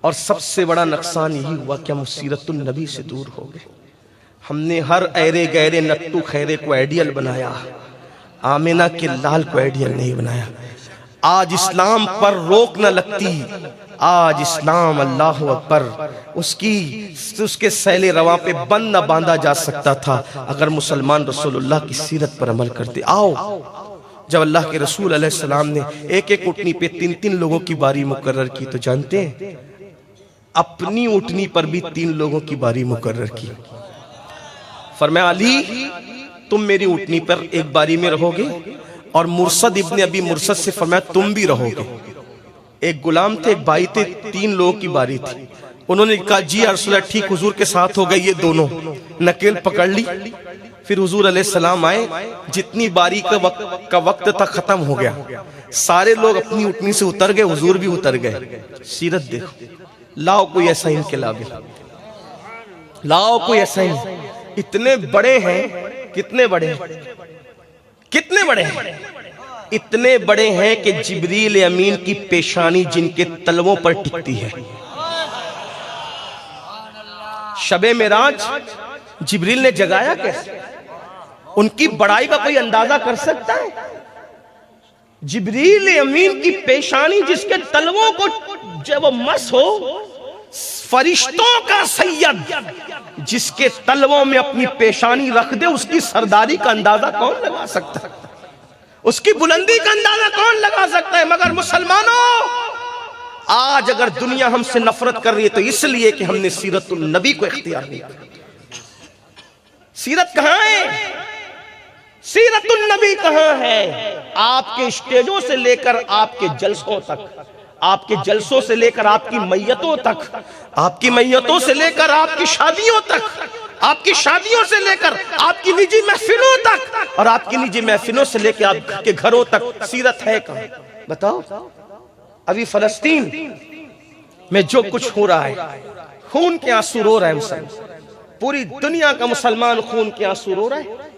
اور سب سے بڑا نقصان یہی ہوا کہ ہم سیرت النبی سے دور ہو گئے۔ ہم نے ہر ایرے گہرے نٹو خیرے کو آئیڈیل بنایا، آمینہ کے لال کو آئیڈیل نہیں بنایا۔ آج اسلام پر روک نہ لگتی، آج اسلام اللہ اکبر اس کے سیل رواں پہ بند نہ باندھا جا سکتا تھا اگر مسلمان رسول اللہ کی سیرت پر عمل کرتے۔ آؤ، جب اللہ کے رسول علیہ السلام نے ایک ایک اٹھنی پہ 3 لوگوں کی باری مقرر کی تو جانتے ہیں اپنی اٹھنی پر بھی 3 لوگوں کی باری مقرر کی۔ فرمایا علی تم میری اٹھنی پر ایک باری میں رہو گے، اور مرصد ابن ابی مرصد سے فرمایا تم بھی رہو گے۔ ایک غلام تھے، ایک بھائی تھے، 3 لوگوں کی باری تھی۔ انہوں نے کہا جی یا رسول اللہ ٹھیک، حضور کے ساتھ ہو گئے، یہ دونوں نکیل پکڑ لی۔ پھر حضور علیہ السلام آئے، جتنی باری کا وقت تھا ختم ہو گیا، سارے لوگ اپنی اٹھنی سے اتر گئے، حضور بھی اتر گئے۔ سیرت دیکھو، لاؤ کوئی ایسا انقلابی، لاؤ کوئی ایسا اتنے بڑے ہیں، کتنے بڑے ہیں، کتنے بڑے ہیں، اتنے بڑے ہیں کہ جبریل امین کی پیشانی جن کے تلووں پر ٹکتی ہے۔ شب معراج جبریل نے جگایا کیسے؟ ان کی بڑائی کا کوئی اندازہ کر سکتا ہے؟ جبریل امین کی پیشانی جس کے تلووں کو جب وہ مس ہو، فرشتوں کا سید جس کے تلووں میں اپنی پیشانی رکھ دے، اس کی سرداری کا اندازہ کون لگا سکتا ہے؟ اس کی بلندی کا اندازہ کون لگا سکتا ہے؟ مگر مسلمانوں، آج اگر دنیا ہم سے نفرت کر رہی ہے تو اس لیے کہ ہم نے سیرت النبی کو اختیار نہیں کیا۔ سیرت کہاں ہے؟ سیرت النبی کہاں ہے؟ آپ کے اسٹیجوں سے لے کر آپ کے جلسوں تک، آپ کے جلسوں سے لے کر آپ کی میتوں تک، آپ کی میتوں سے لے کر آپ کی شادیوں تک، آپ کی شادیوں سے لے کر آپ کی نجی محفلوں تک، اور آپ کی نجی محفلوں سے لے کے آپ کے گھروں تک سیرت ہے کہاں؟ بتاؤ۔ ابھی فلسطین میں جو کچھ ہو رہا ہے، خون کے آنسو رو رہا ہے مسلمان، پوری دنیا کا مسلمان خون کے آنسو رو رہا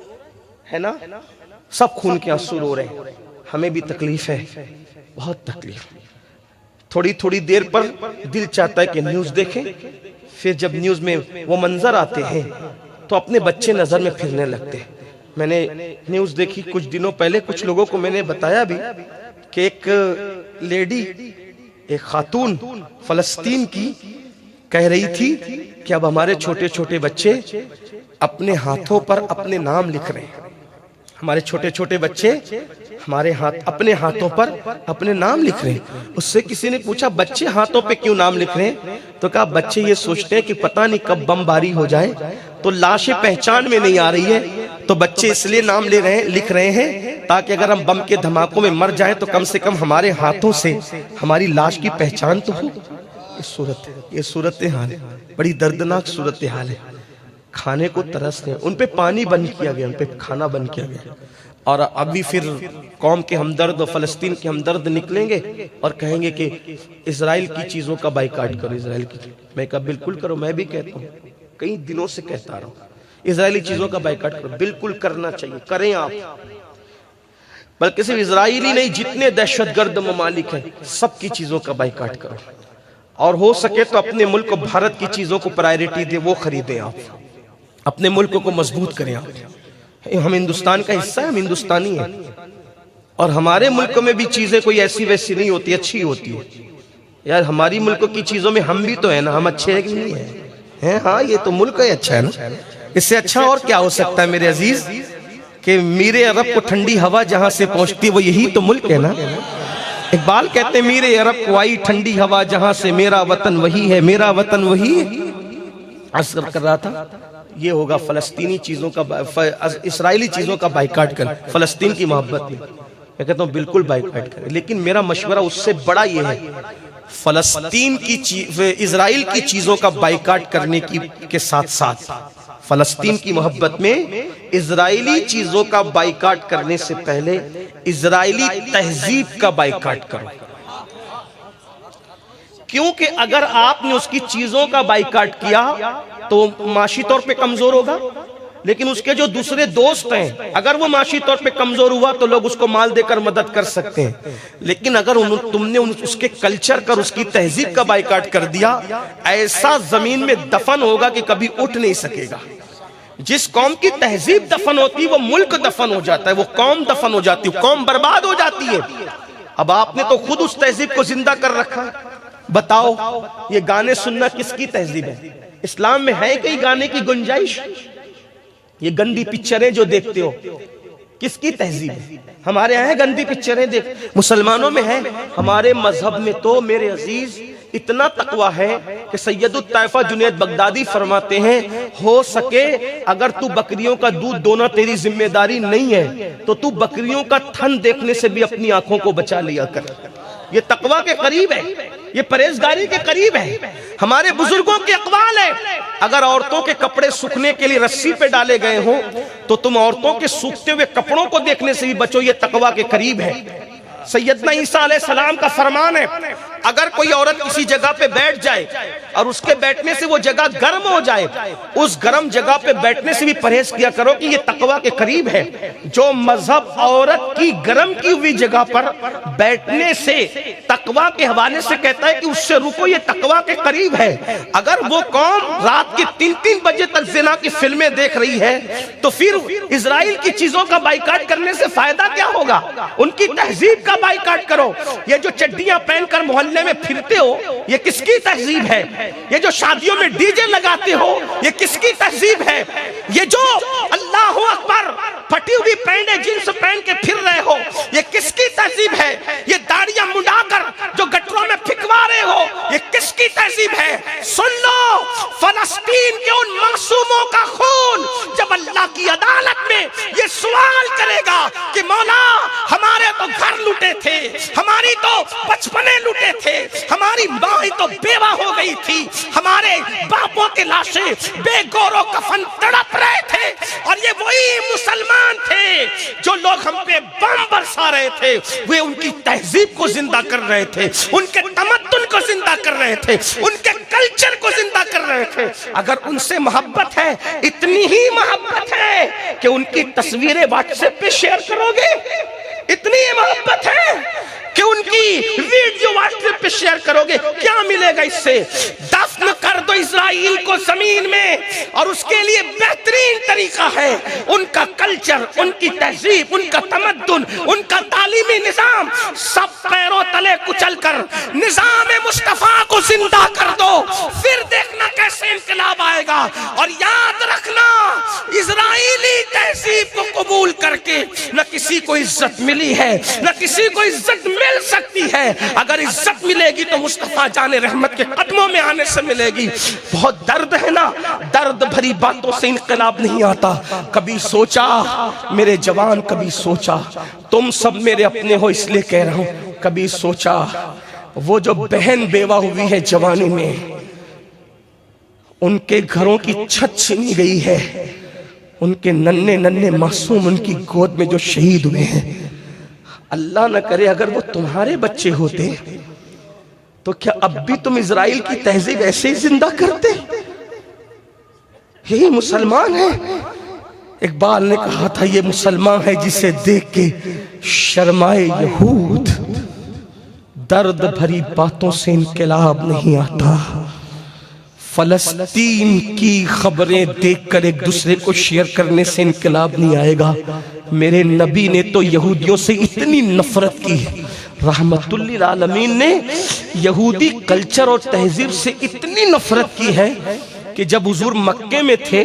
ہے نا؟ سب خون کے آنسو رو رہے ہیں۔ ہمیں بھی تکلیف ہے، بہت تکلیف۔ تھوڑی تھوڑی دیر پر دل چاہتا ہے کہ نیوز دیکھیں، پھر جب نیوز میں وہ منظر آتے ہیں تو اپنے بچے نظر میں پھرنے لگتے ہیں۔ میں نے نیوز دیکھی کچھ دنوں پہلے، کچھ لوگوں کو میں نے بتایا بھی کہ ایک لیڈی، ایک خاتون فلسطین کی کہہ رہی تھی کہ اب ہمارے چھوٹے چھوٹے بچے اپنے ہاتھوں پر اپنے نام لکھ رہے ہیں، ہمارے چھوٹے چھوٹے بچے اپنے ہاتھوں پر اپنے نام لکھ رہے ہیں۔ اس سے کسی نے پوچھا بچے ہاتھوں پہ کیوں نام لکھ رہے ہیں؟ تو کہا بچے یہ سوچتے ہیں کہ پتہ نہیں کب بم باری ہو جائے تو لاشیں پہچان میں نہیں آ رہی ہے، تو بچے اس لیے نام لکھ رہے ہیں تاکہ اگر ہم بم کے دھماکوں میں مر جائیں تو کم سے کم ہمارے ہاتھوں سے ہماری لاش کی پہچان تو ہو۔ یہ صورتحال ہے، بڑی دردناک صورتحال ہے۔ کھانے کو ترستے ہیں، ان پہ پانی بند کیا گیا، ان پہ کھانا بند کیا گیا، اور ابھی پھر قوم کے ہمدرد و فلسطین کے ہمدرد نکلیں گے اور کہیں گے کہ اسرائیل کی چیزوں کا بائیکاٹ کرو، اسرائیل کی۔ میں کہا بالکل کرو، میں بھی کہتا ہوں، کئی دنوں سے کہتا رہا ہوں، اسرائیلی چیزوں کا بائیکاٹ کرو، بالکل کرنا چاہیے، کریں آپ، بلکہ صرف اسرائیلی نہیں، جتنے دہشت گرد ممالک ہیں سب کی چیزوں کا بائیکاٹ کرو، اور ہو سکے تو اپنے ملک کو بھارت کی چیزوں کو پرائیورٹی دے، وہ خریدیں، آپ اپنے ملک کو مضبوط کریں۔ آپ ہم ہندوستان کا حصہ ہیں، ہم ہندوستانی ہیں، اور ہمارے ملک میں بھی چیزیں کوئی ایسی ویسی نہیں ہوتی، اچھی ہوتی ہے۔ یار ہماری ملک کی چیزوں میں ہم بھی تو ہیں نا، ہم اچھے ہیں کہ نہیں ہیں؟ ہاں یہ تو ملک ہے اچھا ہے نا، اس سے اچھا اور کیا ہو سکتا ہے میرے عزیز کہ میرے عرب کو ٹھنڈی ہوا جہاں سے پہنچتی ہے وہ یہی تو ملک ہے نا۔ اقبال کہتے ہیں میرے عرب کو آئی ٹھنڈی ہوا جہاں سے، میرا وطن وہی ہے، میرا وطن وہی ہے۔ عرض کر رہا تھا یہ ہوگا فلسطینی چیزوں کا، اسرائیلی چیزوں کا بائیکاٹ کر، فلسطین کی محبت میں میں کہتا ہوں بالکل بائیکاٹ کریں، لیکن میرا مشورہ اس سے بڑا یہ ہے، فلسطین کی اسرائیل کی چیزوں کا بائیکاٹ کرنے کے ساتھ ساتھ فلسطین کی محبت میں اسرائیلی چیزوں کا بائیکاٹ کرنے سے پہلے اسرائیلی تہذیب کا بائیکاٹ کرو، کیونکہ اگر آپ نے اس کی چیزوں کا بائیکاٹ کیا تو معاشی طور پہ کمزور ہوگا، لیکن اس کے جو دوسرے دوست ہیں اگر وہ معاشی طور پہ کمزور ہوا تو لوگ اس کو مال دے کر مدد کر سکتے ہیں، لیکن اگر تم نے اس کے کلچر کا، اس کی تہذیب کا بائیکاٹ کر دیا، ایسا زمین میں دفن ہوگا کہ کبھی اٹھ نہیں سکے گا۔ جس قوم کی تہذیب دفن ہوتی ہے وہ ملک دفن ہو جاتا ہے، وہ قوم دفن ہو جاتی ہے، قوم برباد ہو جاتی ہے۔ اب آپ نے تو خود اس تہذیب کو زندہ کر رکھا، بتاؤ یہ گانے سننا کس کی تہذیب ہے؟ اسلام میں ہے کئی گانے کی گنجائش؟ یہ گندی پکچریں جو دیکھتے ہو کس کی تہذیب ہے؟ ہمارے یہاں گندی پکچریں دیکھ، مسلمانوں میں ہے، ہمارے مذہب میں تو میرے عزیز اتنا تقوی ہے کہ سید الطائفہ جنید بغدادی فرماتے ہیں ہو سکے اگر تو بکریوں کا دودھ دونا تیری ذمہ داری نہیں ہے تو بکریوں کا تھن دیکھنے سے بھی اپنی آنکھوں کو بچا لیا کر۔ یہ تقوی کے قریب ہے، یہ پرہیزگاری کے قریب ہے، ہمارے بزرگوں کے اقوال ہے۔ اگر عورتوں کے کپڑے سوکھنے کے لیے رسی پہ ڈالے گئے ہوں تو تم عورتوں کے سوکھتے ہوئے کپڑوں کو دیکھنے سے بھی بچو، یہ تقوی کے قریب ہے۔ سیدنا عیسیٰ علیہ السلام کا فرمان ہے اگر کوئی عورت کسی جگہ پہ بیٹھ جائے اور اس کے بیٹھنے سے وہ جگہ گرم ہو جائے، اس گرم جگہ پہ بیٹھنے سے بھی پرہیز کیا کرو کہ یہ تقوی کے قریب ہے۔ جو مذہب عورت کی گرم کی ہوئی جگہ پر بیٹھنے سے تقوی کے حوالے سے کہتا ہے کہ اس سے رکو، یہ تقوی کے قریب ہے۔ اگر وہ قوم رات کے 3 بجے تک زنا کی فلمیں دیکھ رہی ہے تو پھر اسرائیل کی چیزوں کا بائیکاٹ کرنے سے فائدہ کیا ہوگا؟ ان کی تہذیب کا بائیکاٹ کرو۔ یہ جو چڈیاں پہن کر محلے میں پھرتے ہو یہ کس کی تہذیب ہے؟ یہ جو شادیوں میں ڈی جے لگاتے ہو یہ کس کی تہذیب ہے؟ یہ جو اللہ اکبر پھٹی ہوئی پینڈے جنس پہن کے پھر رہے ہو یہ کس کی تہذیب ہے؟ یہ داڑیاں منڈا کر جو گٹروں میں پھکوا رہے ہو یہ کس کی تہذیب ہے؟ سن لو، فلسطین کے ان معصوموں کا خون جب اللہ کی عدالت میں یہ سوال کرے گا کہ مولا ہمارے تو گھر لوٹے تھے، ہماری تو بچپنے لوٹے تھے، ہماری ماں تو بیوہ ہو گئی تھی، ہمارے باپوں کے لاشیں بے گور و کفن تڑپ رہے تھے، اور یہ وہی مسلمان تھے جو لوگ ہم پہ بم برسا رہے تھے، وہ ان کی تہذیب کو زندہ کر رہے تھے، ان کے تمدن کو زندہ کر رہے تھے، ان کے کلچر کو زندہ کر رہے تھے۔ اگر ان سے محبت ہے، اتنی ہی محبت ہے کہ ان کی تصویریں واٹس ایپ پہ شیئر کرو گے، اتنی ہی محبت ہے کہ ان کی ویڈیو واٹس ایپ پہ شیئر کرو گے، کیا ملے گا اس سے؟ دفن کر دو اسرائیل کو زمین میں، اور اس کے لیے بہترین طریقہ ہے ان کا کلچر، ان کی تہذیب، ان کا تمدن، ان کا تعلیمی نظام سب پیروں تلے کچل کر نظام مصطفیٰ کو زندہ کر دو، پھر دیکھنا کیسے انقلاب آئے گا۔ اور یاد رکھنا اسرائیلی تہذیب کو قبول کر کے نہ کسی کو عزت ملی ہے، نہ کسی کو عزت مل سکتی ہے۔ اگر عزت ملے گی تو مصطفیٰ جان رحمت کے قدموں میں آنے سے ملے گی۔ بہت درد ہے نا، درد بھری باتوں سے انقلاب نہیں آتا۔ کبھی سوچا میرے جوان، کبھی سوچا، تم سب میرے اپنے ہو اس لیے کہہ رہا ہوں، کبھی سوچا وہ جو بہن بیوہ ہوئی ہے جوانی میں، ان کے گھروں کی چھت چھینی گئی ہے، ان کے ننھے ننھے معصوم ان کی گود میں جو شہید ہوئے ہیں، اللہ نہ کرے اگر وہ تمہارے بچے ہوتے تو کیا اب بھی تم اسرائیل کی تہذیب ایسے ہی زندہ کرتے؟ یہی مسلمان ہیں، اقبال نے کہا تھا یہ مسلمان ہے جسے دیکھ کے شرمائے یہود، درد بھری باتوں سے انقلاب نہیں آتا، فلسطین کی خبریں دیکھ کر ایک دوسرے کو شیئر کرنے سے انقلاب نہیں آئے گا۔ میرے نبی نے تو یہودیوں سے اتنی نفرت کی، رحمت للعالمین نے یہودی کلچر اور تہذیب سے اتنی نفرت کی ہے کہ جب حضور مکے میں تھے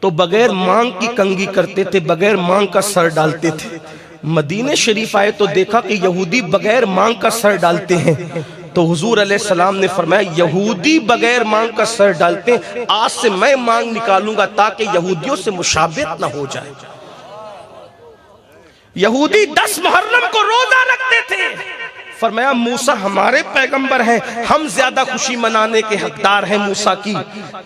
تو بغیر مانگ کی کنگھی کرتے تھے، بغیر مانگ کا سر ڈالتے تھے۔ مدینہ شریف آئے تو دیکھا کہ یہودی بغیر مانگ کا سر ڈالتے ہیں، تو حضور علیہ السلام نے فرمایا یہودی بغیر مانگ کا سر ڈالتے ہیں، آج سے میں مانگ نکالوں گا تاکہ یہودیوں سے مشابہت نہ ہو جائے۔ یہودی 10 محرم کو روزہ رکھتے تھے، فرمایا موسیٰ ہمارے پیغمبر ہیں، ہم زیادہ خوشی منانے کے حقدار ہیں موسیٰ کی،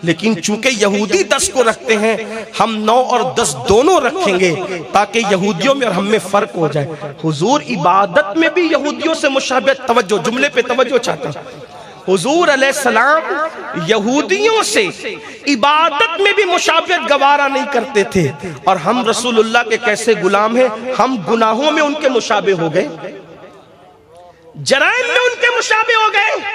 لیکن چونکہ یہودی 10 کو رکھتے ہیں ہم 9 اور 10 دونوں رکھیں گے تاکہ یہودیوں میں اور ہم میں فرق ہو جائے۔ حضور عبادت میں بھی یہودیوں سے مشابہت، توجہ جملے پہ توجہ چاہتے ہیں، حضور علیہ السلام یہودیوں سے عبادت میں بھی مشابہت گوارا نہیں کرتے تھے، اور ہم رسول اللہ کے کیسے غلام ہیں، ہم گناہوں میں ان کے مشابہ ہو گئے، جرائم میں ان کے مشابہ ہو گئے۔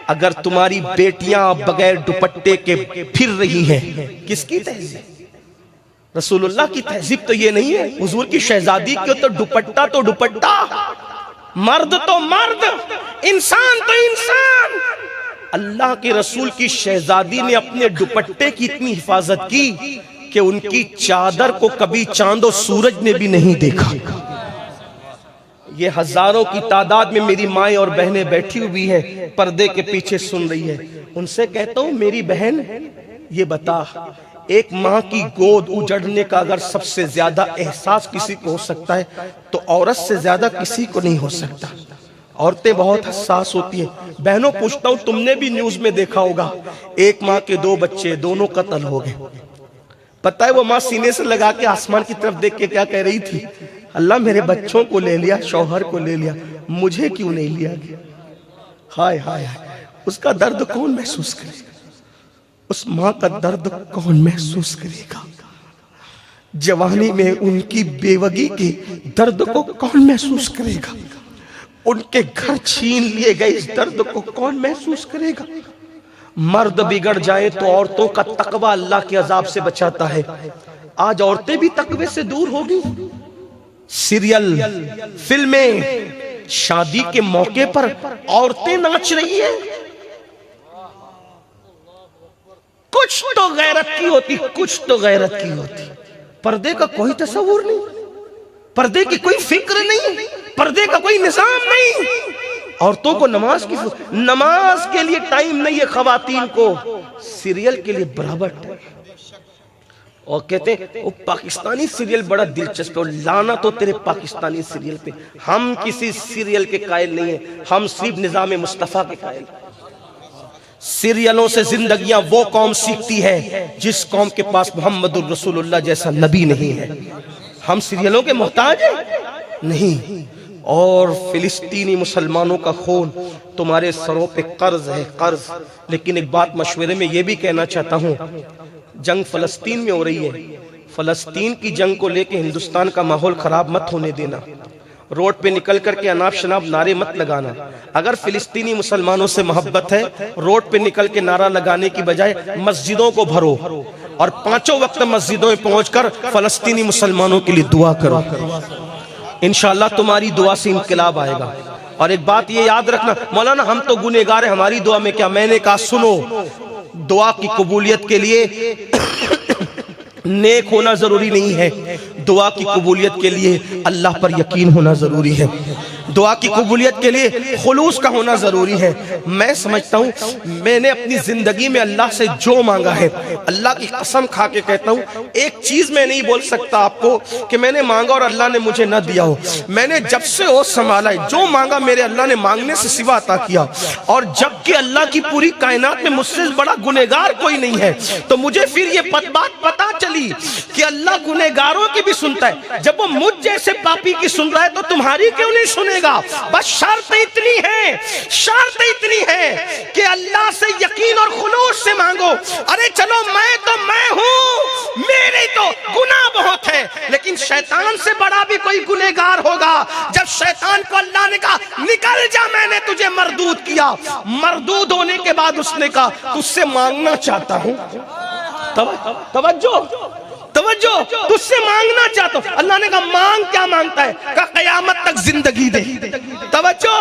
اگر تمہاری بیٹیاں بغیر دوپٹے کے پھر رہی ہیں، کس کی تہذیب؟ رسول اللہ کی تہذیب تو یہ نہیں ہے۔ حضور کی شہزادی کو تو دوپٹہ تو دوپٹہ، مرد تو مرد، انسان تو انسان۔ اللہ کے رسول کی شہزادی نے اپنے دوپٹے کی اتنی حفاظت کی کہ ان کی چادر کو کبھی چاند و سورج نے بھی نہیں دیکھا۔ یہ ہزاروں کی تعداد میں میری مائیں اور بہنیں بیٹھی ہوئی ہیں، پردے کے پیچھے سن رہی ہے، ان سے کہتا ہوں میری بہن یہ بتا، ایک ماں کی گود اجڑنے کا اگر سب سے زیادہ احساس کسی کو ہو سکتا ہے تو عورت سے زیادہ کسی کو نہیں ہو سکتا۔ عورتیں بہت حساس ہوتی ہیں۔ بہنوں پوچھتا ہوں تم نے بھی نیوز میں دیکھا ہوگا، ایک ماں کے 2 بچے دونوں قتل ہو گئے۔ پتہ ہے وہ ماں سینے سے لگا کے آسمان کی طرف دیکھ کے کیا کہہ رہی تھی؟ اللہ میرے بچوں کو لے لیا، شوہر کو لے لیا، مجھے کیوں نہیں لیا گیا؟ ہائے ہائے ہائے، اس کا درد کون محسوس کرے گا؟ اس ماں کا درد کون محسوس کرے گا؟ جوانی میں ان کی بیوگی کے درد کو کون محسوس کرے گا؟ ان کے گھر چھین لیے گئے اس درد کو کون محسوس کرے گا؟ مرد بگڑ جائے تو عورتوں کا تقوی اللہ کے عذاب سے بچاتا ہے۔ آج عورتیں بھی تقوی سے دور ہوگی۔ سیریل، فلمیں، شادی کے موقع پر عورتیں ناچ رہی ہیں۔ کچھ تو غیرت کی ہوتی، کچھ تو غیرت کی ہوتی۔ پردے کا کوئی تصور نہیں، پردے کی کوئی فکر نہیں، پردے کا کوئی نظام نہیں۔ عورتوں کو نماز کے لیے ٹائم نہیں ہے، خواتین کو سیریل کے لیے برابر ٹائم۔ اور کہتے ہیں وہ پاکستانی سیریل بڑا دلچسپ ہے، لعنت ہو تیرے پاکستانی سیریل پہ۔ ہم کسی سیریل کے قائل نہیں ہیں، ہم صرف نظام مصطفیٰ کے قائل ہیں۔ سیریلوں سے زندگیاں وہ قوم سیکھتی ہے جس قوم کے پاس محمد الرسول اللہ جیسا نبی نہیں ہے۔ ہم سیریلوں کے محتاج ہیں نہیں۔ اور فلسطینی مسلمانوں کا خون تمہارے سروں پہ قرض ہے، قرض۔ لیکن ایک بات مشورے میں یہ بھی کہنا چاہتا ہوں، جنگ فلسطین میں ہو رہی ہے، فلسطین کی جنگ کو لے کے ہندوستان کا ماحول خراب مت ہونے دینا۔ روڈ پہ نکل کر کے اناپ شناپ نعرے مت لگانا۔ اگر فلسطینی مسلمانوں سے محبت ہے، روڈ پہ نکل کے نعرہ لگانے کی بجائے مسجدوں کو بھرو اور 5 وقت مسجدوں میں پہنچ کر فلسطینی مسلمانوں کے لیے دعا کرو۔ انشاءاللہ تمہاری دعا سے انقلاب آئے گا۔ اور ایک بات یہ یاد رکھنا، مولانا ہم تو گنہگار ہیں، ہماری دعا میں کیا؟ میں نے کہا سنو، دعا کی قبولیت کے لیے نیک ہونا ضروری نہیں ہے، دعا کی قبولیت کے لیے اللہ پر یقین ہونا ضروری ہے، دعا کی قبولیت کے لیے خلوص کا ہونا ضروری ہے۔ میں سمجھتا ہوں میں نے اپنی زندگی میں اللہ سے جو مانگا ہے، اللہ کی قسم کھا کے کہتا ہوں ایک چیز میں نہیں بول سکتا آپ کو کہ میں نے مانگا اور اللہ نے مجھے نہ دیا ہو۔ میں نے جب سے ہوش سنبھالا ہے جو مانگا میرے اللہ نے مانگنے سے سوا عطا کیا، اور جبکہ اللہ کی پوری کائنات میں مجھ سے بڑا گنہگار کوئی نہیں ہے، تو مجھے پھر یہ بات پتہ چل چلی کہ اللہ گنہگاروں کی بھی سنتا ہے، جب وہ مجھ جیسے پاپی کی سن رہا ہے تو تمہاری کیوں نہیں سنے گا؟ بس شرط اتنی ہے کہ اللہ سے یقین اور خلوص سے مانگو۔ ارے چلو میں تو میں ہوں، میرے تو گناہ بہت ہے، لیکن شیطان سے بڑا بھی کوئی گنہگار ہوگا۔ جب شیطان کو اللہ نے کہا نکل جا، میں نے تجھے مردود کیا، مردود ہونے کے بعد اس نے کہا تجھ سے مانگنا چاہتا ہوں، توجہ تجھ سے مانگنا چاہتا ہوں۔ اللہ نے کہا مانگ، کیا مانگتا ہے؟ کہا قیامت تک زندگی دے، توجہ،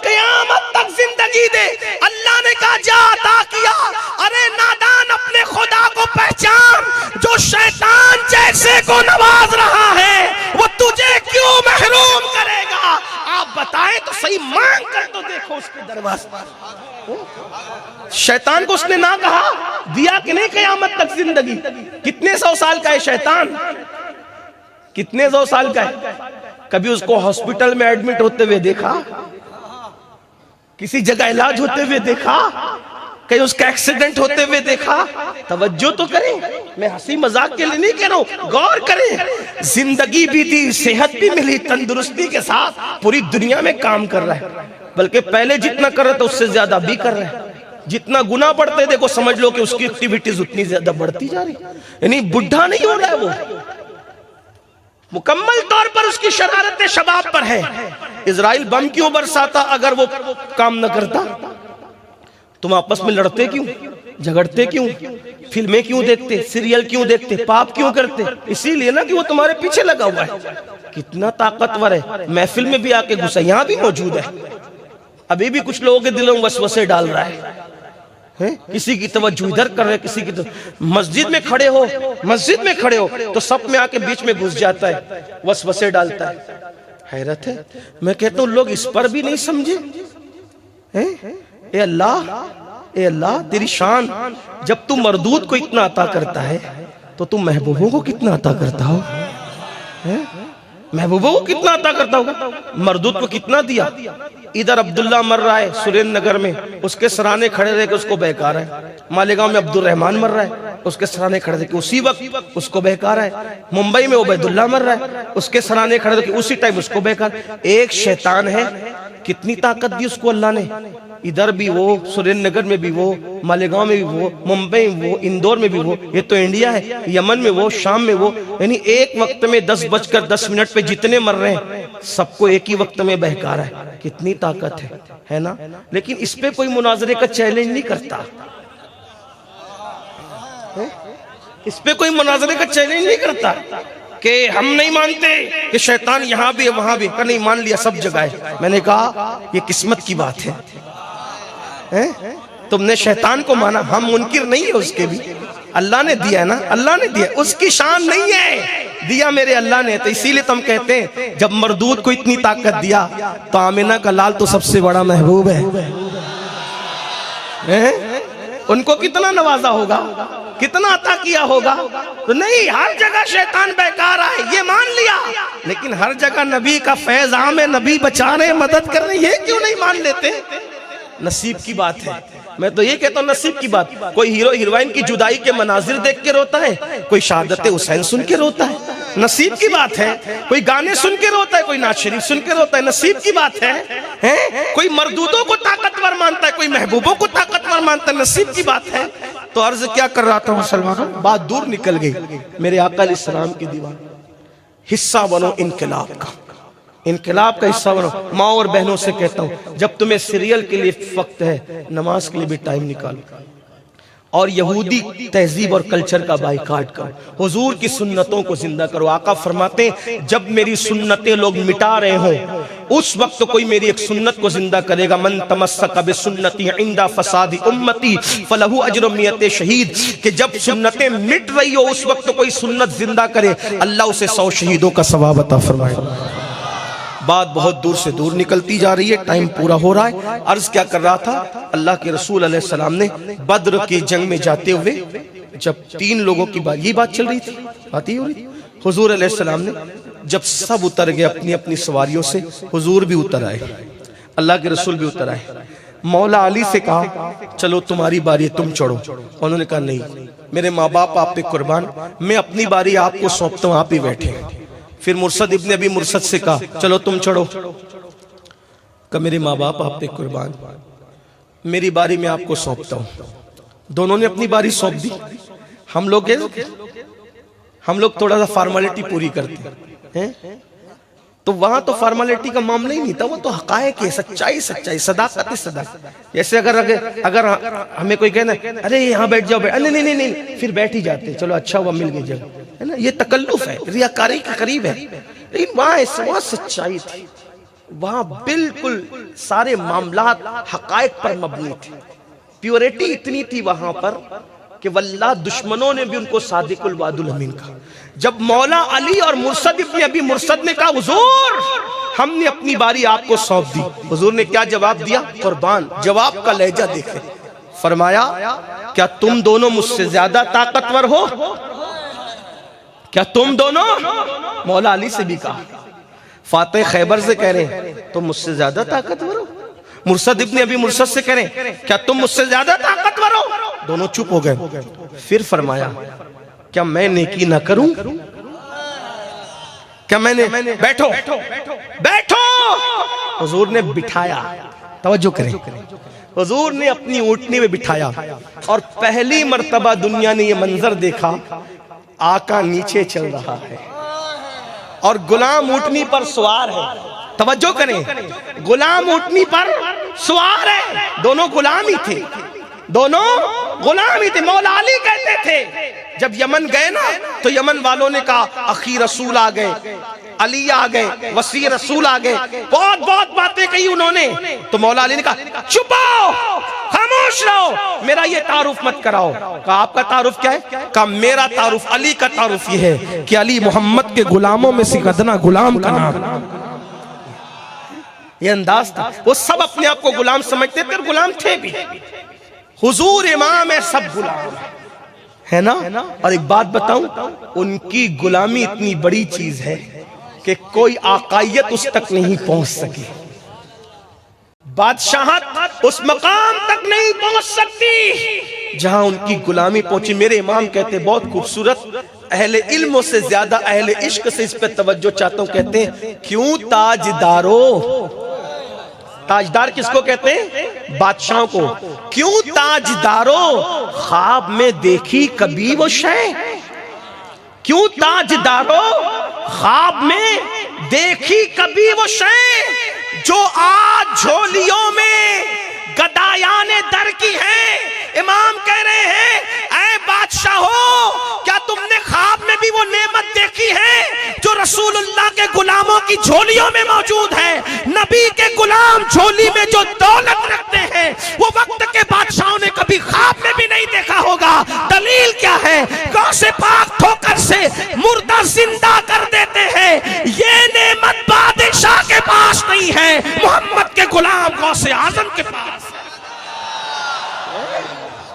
قیامت تک زندگی دے۔ اللہ نے کہا جا عطا کیا۔ ارے نادان، اپنے خدا کو پہچان، جو شیطان جیسے کو نواز رہا ہے وہ تجھے کیوں محروم کرے گا؟ آپ بتائیں تو صحیح، مانگ کر تو دیکھو اس کے دروازے۔ شیطان کو اس نے نہ کہا، دیا کہ نہیں قیامت تک زندگی؟ کتنے سو سال کا ہے شیطان؟ کتنے سو سال کا ہے؟ کبھی اس کو ہاسپٹل میں ایڈمٹ ہوتے ہوئے دیکھا؟ کسی جگہ علاج ہوتے ہوئے دیکھا؟ کہیں اس کا ایکسیڈنٹ ہوتے ہوئے دیکھا؟ توجہ تو کریں، میں ہنسی مذاق کے لیے نہیں کہہ رہا ہوں، غور کریں۔ زندگی بھی دی، صحت بھی ملی، تندرستی کے ساتھ پوری دنیا میں کام کر رہا ہے، بلکہ پہلے جتنا کر رہا تھا اس سے زیادہ بھی کر رہا ہے۔ جتنا گناہ بڑھتے دیکھو سمجھ لو کہ اس کی ایکٹیویٹیز اتنی زیادہ بڑھتی جا رہی، یعنی بڈھا نہیں ہو رہا ہے، وہ مکمل طور پر اس کی شرارت شباب پر ہے۔ اسرائیل بم کیوں برساتا اگر وہ کام نہ کرتا؟ تم آپس میں لڑتے کیوں، جھگڑتے کیوں، فلمیں کیوں دیکھتے، سیریل کیوں دیکھتے، پاپ کیوں کرتے؟ اسی لیے نا کہ وہ تمہارے پیچھے لگا ہوا ہے۔ کتنا طاقتور ہے، محفل میں بھی آ کے گھسا، یہاں بھی موجود ہے، ابھی بھی کچھ لوگوں کے دلوں میں وسوسے ڈال رہا ہے۔ کسی کی توجہ ادھر کر رہے، کسی کی مسجد میں کھڑے ہو تو سب میں آ کے بیچ میں گھس جاتا ہے، وسوسے ڈالتا ہے۔ حیرت ہے، میں کہتا ہوں لوگ اس پر بھی نہیں سمجھے۔ اے اللہ تیری شان، جب تو مردود کو اتنا عطا کرتا ہے تو تم محبوبوں کو کتنا عطا کرتا ہو؟ محبوبوں کو کتنا عطا کرتا ہوگا؟ مردود کو کتنا دیا۔ ادھر عبداللہ مر رہا ہے سرین نگر میں، اس کے سرانے کھڑے رہے کہ اس کو بہکا رہا ہے۔ مالیگاؤں میں عبد الرحمان مر رہا ہے، اس کے سرانے کھڑے رہے کہ اسی وقت اس کو بہکا رہا ہے۔ ممبئی میں عبید اللہ مر رہا ہے، اس کے سرانے کھڑے رہے کہ اسی ٹائم اس کو بہکا رہا ہے۔ ایک شیطان ہے، کتنی طاقت دی اس کو اللہ نے، ادھر بھی وہ، سرین نگر میں بھی وہ، مالیگاؤں میں بھی وہ، ممبئی میں وہ، اندور میں بھی وہ، یہ تو انڈیا ہے، یمن میں وہ، شام میں وہ، یعنی ایک وقت میں 10:10 پہ جتنے مر رہے ہیں سب کو ایک ہی وقت میں بہکا رہا ہے۔ کتنی طاقت ہے نا؟ لیکن اس پہ کوئی مناظرے کا چیلنج نہیں کرتا، اس پہ کوئی مناظرے کا چیلنج نہیں کرتا کہ ہم نہیں مانتے کہ شیطان یہاں بھی ہے وہاں بھی، نہیں مان لیا سب جگہ ہے۔ میں نے کہا یہ قسمت کی بات ہے، تم نے شیطان کو مانا، ہم منکر نہیں ہے اس کے بھی، اللہ نے دیا ہے نا، اللہ نے دیا، اس کی شان نہیں ہے، دیا میرے اللہ نے۔ تو اسی لیے تم کہتے ہیں جب مردود کو اتنی طاقت دیا تو آمینہ کا لال تو سب سے بڑا محبوب ہے، ان کو کتنا نوازا ہوگا، کتنا عطا کیا ہوگا۔ تو نہیں، ہر جگہ شیطان بہکا رہا ہے یہ مان لیا، لیکن ہر جگہ نبی کا فیض عام ہے، نبی بچا رہے، مدد کر رہے، یہ کیوں نہیں مان لیتے؟ نصیب کی بات ہے، میں تو یہ کہتا ہوں نصیب کی بات۔ کوئی ہیرو ہیروئن کی جدائی کے مناظر دیکھ کے روتا ہے، کوئی شہادت حسین سن کے روتا ہے، نصیب کی بات ہے۔ کوئی گانے سن کے روتا ہے، کوئی نعت شریف سن کے روتا ہے، نصیب کی بات ہے۔ کوئی مردودوں کو طاقتور مانتا ہے، کوئی محبوبوں کو طاقتور مانتا ہے، نصیب کی بات ہے۔ تو عرض کیا کر رہا تھا مسلمانوں، بات دور نکل گئی۔ میرے آقا علیہ السلام کی دیوان، حصہ بنو انقلاب کا، انقلاب کا حصہ بنو۔ ماں اور بہنوں سے کہتا ہوں جب تمہیں سیریل کے لیے وقت ہے، نماز کے لیے بھی ٹائم نکالو، اور یہودی تہذیب اور کلچر کا بائیکاٹ کرو، حضور کی سنتوں کو زندہ کرو۔ آقا فرماتے ہیں جب میری سنتیں لوگ مٹا رہے ہوں اس وقت کوئی میری ایک سنت کو زندہ کرے گا۔ من تمسک بسنتی عند فساد امتی فلہ اجر 100 شہید، کہ جب سنتیں مٹ رہی ہو اس وقت کوئی سنت زندہ کرے، اللہ اسے 100 شہیدوں کا ثواب عطا فرمائے۔ بات بہت دور سے دور نکلتی جا رہی ہے، ٹائم پورا ہو رہا ہے۔ عرض کیا کر رہا تھا، اللہ کے رسول علیہ السلام نے بدر کی جنگ میں جاتے ہوئے جب 3 لوگوں کی بات، یہ بات چل رہی تھی، بات ہی ہو رہی تھی، حضور علیہ السلام نے جب سب اتر گئے اپنی اپنی سواریوں سے، حضور بھی اتر آئے، اللہ کے رسول بھی اتر آئے۔ مولا علی سے کہا چلو تمہاری باری تم چڑھو. انہوں نے کہا نہیں میرے ماں باپ آپ پہ قربان, میں اپنی باری آپ کو سونپتا ہوں, آپ ہی بیٹھے. پھر مرشد ابن ابی مرشد سے کہا چلو تم چڑھو. کہ میرے ماں باپ آپ پہ قربان, میری باری میں آپ کو سونپتا ہوں. دونوں نے اپنی باری سونپ دی. ہم لوگ تھوڑا سا فارمیلٹی پوری کرتے ہیں, تو وہاں تو فارمیلٹی کا معاملہ ہی نہیں تھا, وہ تو حقائق ہے, سچائی, صداقت. جیسے اگر ہمیں کوئی کہنا ارے یہاں بیٹھ جاؤ, نہیں پھر بیٹھ ہی جاتے, چلو اچھا ہوا مل گئی جگہ, ہے نا, یہ تکلف ہے, ریاکاری کے قریب ہے. لیکن وہاں سچائی تھی, وہاں بالکل سارے معاملات حقائق پر مبنی تھے. پیورٹی اتنی تھی وہاں پر کہ واللہ دشمنوں نے بھی ان کو صادق الوعد الامین کہا. جب مولا علی اور مرشد ابن ابی مرشد نے کہا حضور ہم نے اپنی باری آپ کو سونپ دی, حضور نے کیا جواب دیا؟ قربان. جواب کا لہجہ دیکھیں, فرمایا کیا تم دونوں مجھ سے زیادہ طاقتور ہو؟ کیا تم دونوں؟ مولا علی سے بھی کہا. فاتح خیبر سے کہہ رہے ہیں تم مجھ سے زیادہ طاقتور ہو. مرشد ابن ابی مرشد سے کہہ رہے ہیں کیا تم مجھ سے زیادہ طاقتور ہو؟ دونوں چپ ہو گئے. پھر فرمایا کیا میں نیکی نہ کروں؟ کیا میں نے بیٹھو. حضور نے بٹھایا, توجہ کریں, حضور نے اپنی اونٹنی میں بٹھایا اور پہلی مرتبہ دنیا نے یہ منظر دیکھا, آقا نیچے چل رہا ہے اور غلام اونٹنی پر سوار ہے. توجہ کریں, غلام اونٹنی پر سوار ہے. دونوں غلام ہی تھے, مولا علی کہتے تھے جب یمن گئے نا تو یمن والوں نے کہا اخی رسول آ گئے, علی آ گئے, وسیع رسول آ گئے, بہت باتیں کہی انہوں نے. تو مولا علی نے کہا چھپاؤ, خاموش رہو, میرا یہ تعارف مت کراؤ. کہا آپ کا تعارف کیا ہے؟ کہا میرا تعارف, علی کا تعارف یہ ہے کہ علی محمد کے غلاموں میں سے ادنا غلام کا نام. یہ انداز تھا, وہ سب اپنے آپ کو غلام سمجھتے تھے اور غلام تھے بھی. حضور امام ہے, سب غلام ہے نا. اور ایک بات بتاؤں, ان کی غلامی اتنی بڑی چیز ہے کہ کوئی آقائیت اس تک نہیں پہنچ سکی, بادشاہت اس مقام تک نہیں پہنچ سکتی جہاں ان کی غلامی پہنچی. میرے امام کہتے بہت خوبصورت, اہل علموں سے زیادہ اہل عشق سے اس پہ توجہ چاہتا ہوں. کہتے ہیں کیوں تاجدارو, تاجدار کس کو کہتے ہیں؟ بادشاہوں کو. کیوں تاجدارو خواب میں دیکھی کبھی وہ شے, کیوں تاجدارو خواب میں دیکھی کبھی وہ شے جو آج جھولیوں میں گدایان در کی ہیں. امام کہہ رہے ہیں اے بادشاہو کیا تم نے خواب میں بھی وہ نعمت دیکھی ہے جو رسول اللہ کے غلاموں کی جھولیوں میں موجود ہے؟ نبی کے غلام جھولی میں جو دولت رکھتے ہیں وہ وقت کے بادشاہوں نے کبھی خواب میں بھی نہیں دیکھا ہوگا. دلیل کیا ہے؟ غوث پاک ٹھوکر سے مردہ زندہ کر دیتے ہیں. یہ نعمت بادشاہ کے پاس نہیں ہے, محمد کے غلام غوث اعظم کے پاس.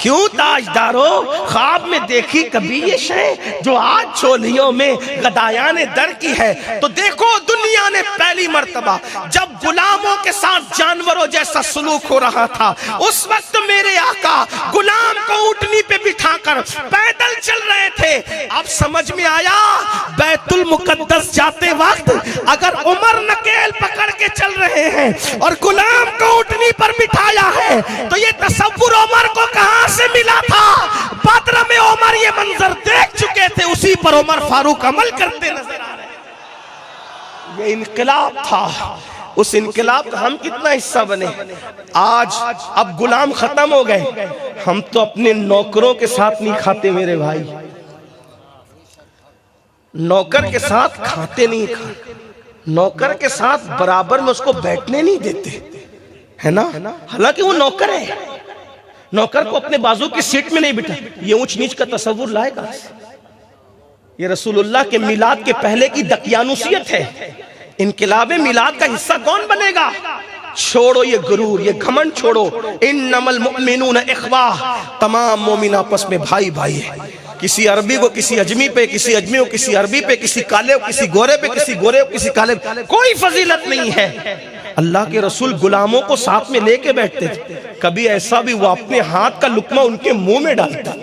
کیوں تاجدارو خواب میں دیکھی کبھی یہ شے جو آج جھولیوں میں گدایان در کی ہے. تو دیکھو دنیا نے پہلی مرتبہ جب غلاموں کے ساتھ جانوروں جیسا سلوک ہو رہا تھا, اس وقت میرے آقا غلام کو اونٹنی پہ بٹھا کر پیدل چل رہے تھے. اب سمجھ میں آیا بیت المقدس جاتے وقت اگر عمر نکیل پکڑ کے چل رہے ہیں اور غلام کو اونٹنی پر بٹھایا ہے تو یہ تصور عمر کو کہاں سے ملا تھا؟ بدر میں عمر یہ منظر دیکھ چکے تھے, اسی پر عمر فاروق عمل کرتے نظر آ رہے. یہ انقلاب تھا, اس انقلاب کا ہم کتنا حصہ بنے. آج اب غلام ختم ہو گئے, ہم تو اپنے نوکروں کے ساتھ نہیں کھاتے میرے بھائی, نوکر کے ساتھ کھاتے نہیں کھاتے, نوکر کے ساتھ برابر میں اس کو بیٹھنے نہیں دیتے, ہے نا. حالانکہ وہ نوکر ہے, نوکر کو اپنے بازو کی سیٹ میں نہیں بٹھا. یہ اونچ نیچ کا تصور لائے گا؟ یہ رسول اللہ کے میلاد کے پہلے کی دقیانوسیت ہے. انقلاب میلاد کا حصہ کون بنے گا؟ چھوڑو یہ غرور, یہ گھمنڈ چھوڑو. انما المؤمنون اخوہ, تمام مومن آپس میں بھائی بھائی ہے. کسی عربی کو کسی اجمی پہ, کسی اجمی کو کسی عربی پہ, کسی کالے کو کسی گورے پہ, کسی گورے کو کسی کالے پہ, کوئی فضیلت نہیں ہے. اللہ کے رسول غلاموں کو ساتھ میں لے کے بیٹھتے تھے، کبھی ایسا بھی وہ اپنے ہاتھ کا لقمہ ان کے منہ میں ڈالتا۔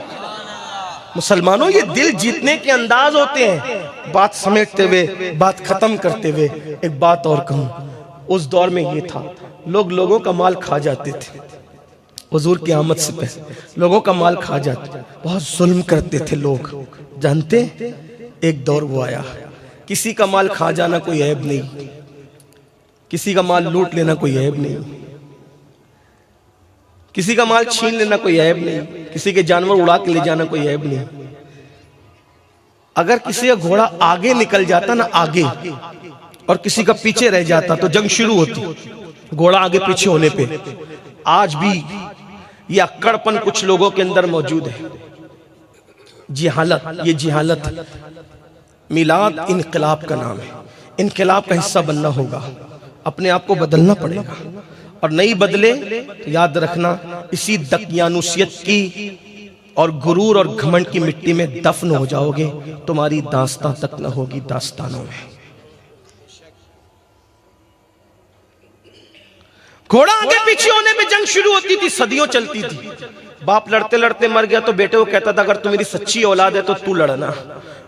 مسلمانوں یہ دل جیتنے کے انداز ہوتے ہیں، بات سمیٹتے ہوئے، بات ختم کرتے ہوئے۔ ایک بات اور کہوں، اس دور میں یہ تھا، لوگ لوگوں کا مال کھا جاتے تھے، حضور کی آمد سے پہلے لوگوں کا مال کھا جاتے، بہت ظلم کرتے تھے لوگ، جانتے؟ ایک دور وہ آیا، کسی کا مال کھا جانا کوئی عیب نہیں، کسی کا مال لوٹ لینا کوئی عیب نہیں، کسی کا مال چھین لینا کوئی عیب نہیں، کسی کے جانور اڑا کے لے جانا کوئی عیب نہیں۔ اگر کسی کا گھوڑا آگے نکل جاتا نا، آگے، اور کسی کا پیچھے رہ جاتا تو جنگ شروع ہوتی، گھوڑا آگے پیچھے ہونے پہ۔ آج بھی یہ اکڑپن کچھ لوگوں کے اندر موجود ہے، جہالت، یہ جہالت۔ میلاد انقلاب کا نام ہے، انقلاب کا حصہ بننا ہوگا، اپنے آپ کو بدلنا پڑے گا، اور نہیں بدلے تو یاد رکھنا اسی دقیانوسیت کی اور غرور اور گھمنڈ کی مٹی میں دفن ہو جاؤ گے، تمہاری داستان تک نہ ہوگی داستانوں میں۔ گھوڑا آگے پیچھے ہونے پہ جنگ شروع ہوتی تھی، صدیوں چلتی تھی۔ باپ لڑتے لڑتے مر گیا تو بیٹے کو کہتا تھا اگر تم میری سچی اولاد ہے تو تو لڑنا،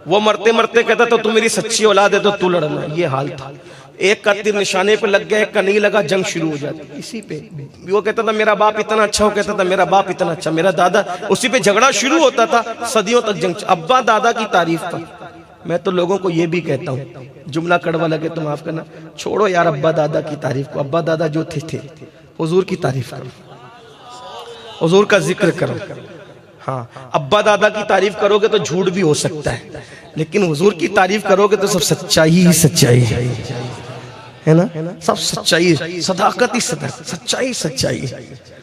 وہ مرتے مرتے کہتا تھا تم میری سچی اولاد ہے تو تو لڑنا۔ یہ حال تھا، ایک کا تیر نشانے پہ لگ گیا، ایک کا نہیں لگا، جنگ شروع ہو جاتی اسی پہ۔ وہ کہتا تھا میرا باپ اتنا اچھا، وہ کہتا تھا میرا باپ اتنا اچھا، میرا دادا، اسی پہ جھگڑا شروع ہوتا تھا، صدیوں تک جنگ۔ ابا دادا کی تعریف کا میں تو لوگوں کو یہ بھی کہتا ہوں، جملہ کڑوا لگے تو معاف کرنا، چھوڑو یار ابا دادا کی تعریف کو، ابا دادا جو تھے حضور کی تعریف کرو، حضور کا ذکر کرو۔ ہاں، ابا دادا کی تعریف کرو گے تو جھوٹ بھی ہو سکتا ہے، لیکن حضور کی تعریف کرو گے تو سب سچائی ہی سچائی ہے نا، سب سچائی، صداقت ہی صداقت، سچائی سچائی،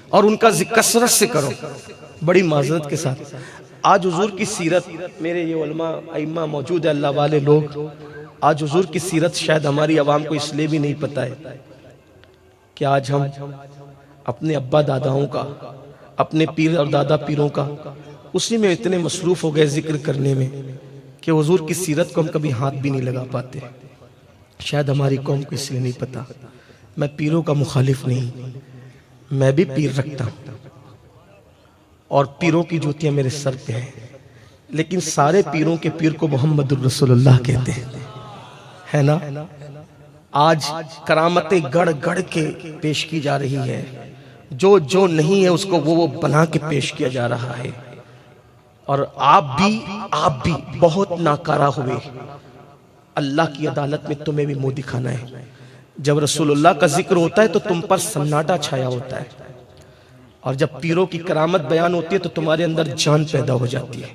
اور ان کا ذکر کثرت سے کرو، بڑی معذرت کے ساتھ۔ آج حضور کی سیرت، میرے یہ علماء ائمہ موجود ہیں، اللہ والے لوگ، آج حضور کی سیرت شاید ہماری عوام کو اس لیے بھی نہیں پتہ ہے کہ آج ہم اپنے ابا داداؤں کا، اپنے پیر اور دادا پیروں کا اسی میں اتنے مصروف ہو گئے ذکر کرنے میں کہ حضور کی سیرت کو ہم کبھی ہاتھ بھی نہیں لگا پاتے۔ شاید ہماری قوم کو اس لیے نہیں پتا۔ میں پیروں کا مخالف نہیں، میں بھی پیر رکھتا ہوں اور پیروں کی جوتیاں میرے سر پہ ہیں، لیکن سارے پیروں کے پیر کو محمد الرسول اللہ کہتے ہیں، ہے نا۔ آج کرامتیں گڑ گڑ کے پیش کی جا رہی ہے، جو جو نہیں ہے اس کو وہ بنا کے پیش کیا جا رہا ہے، اور آپ بھی بہت ناکارہ ہوئے۔ اللہ کی عدالت میں تمہیں بھی منہ دکھانا ہے۔ جب رسول اللہ کا ذکر ہوتا ہے تو تم پر سناٹا چھایا ہوتا ہے، اور جب پیروں کی کرامت بیان ہوتی ہے تو تمہارے اندر جان پیدا ہو جاتی ہے،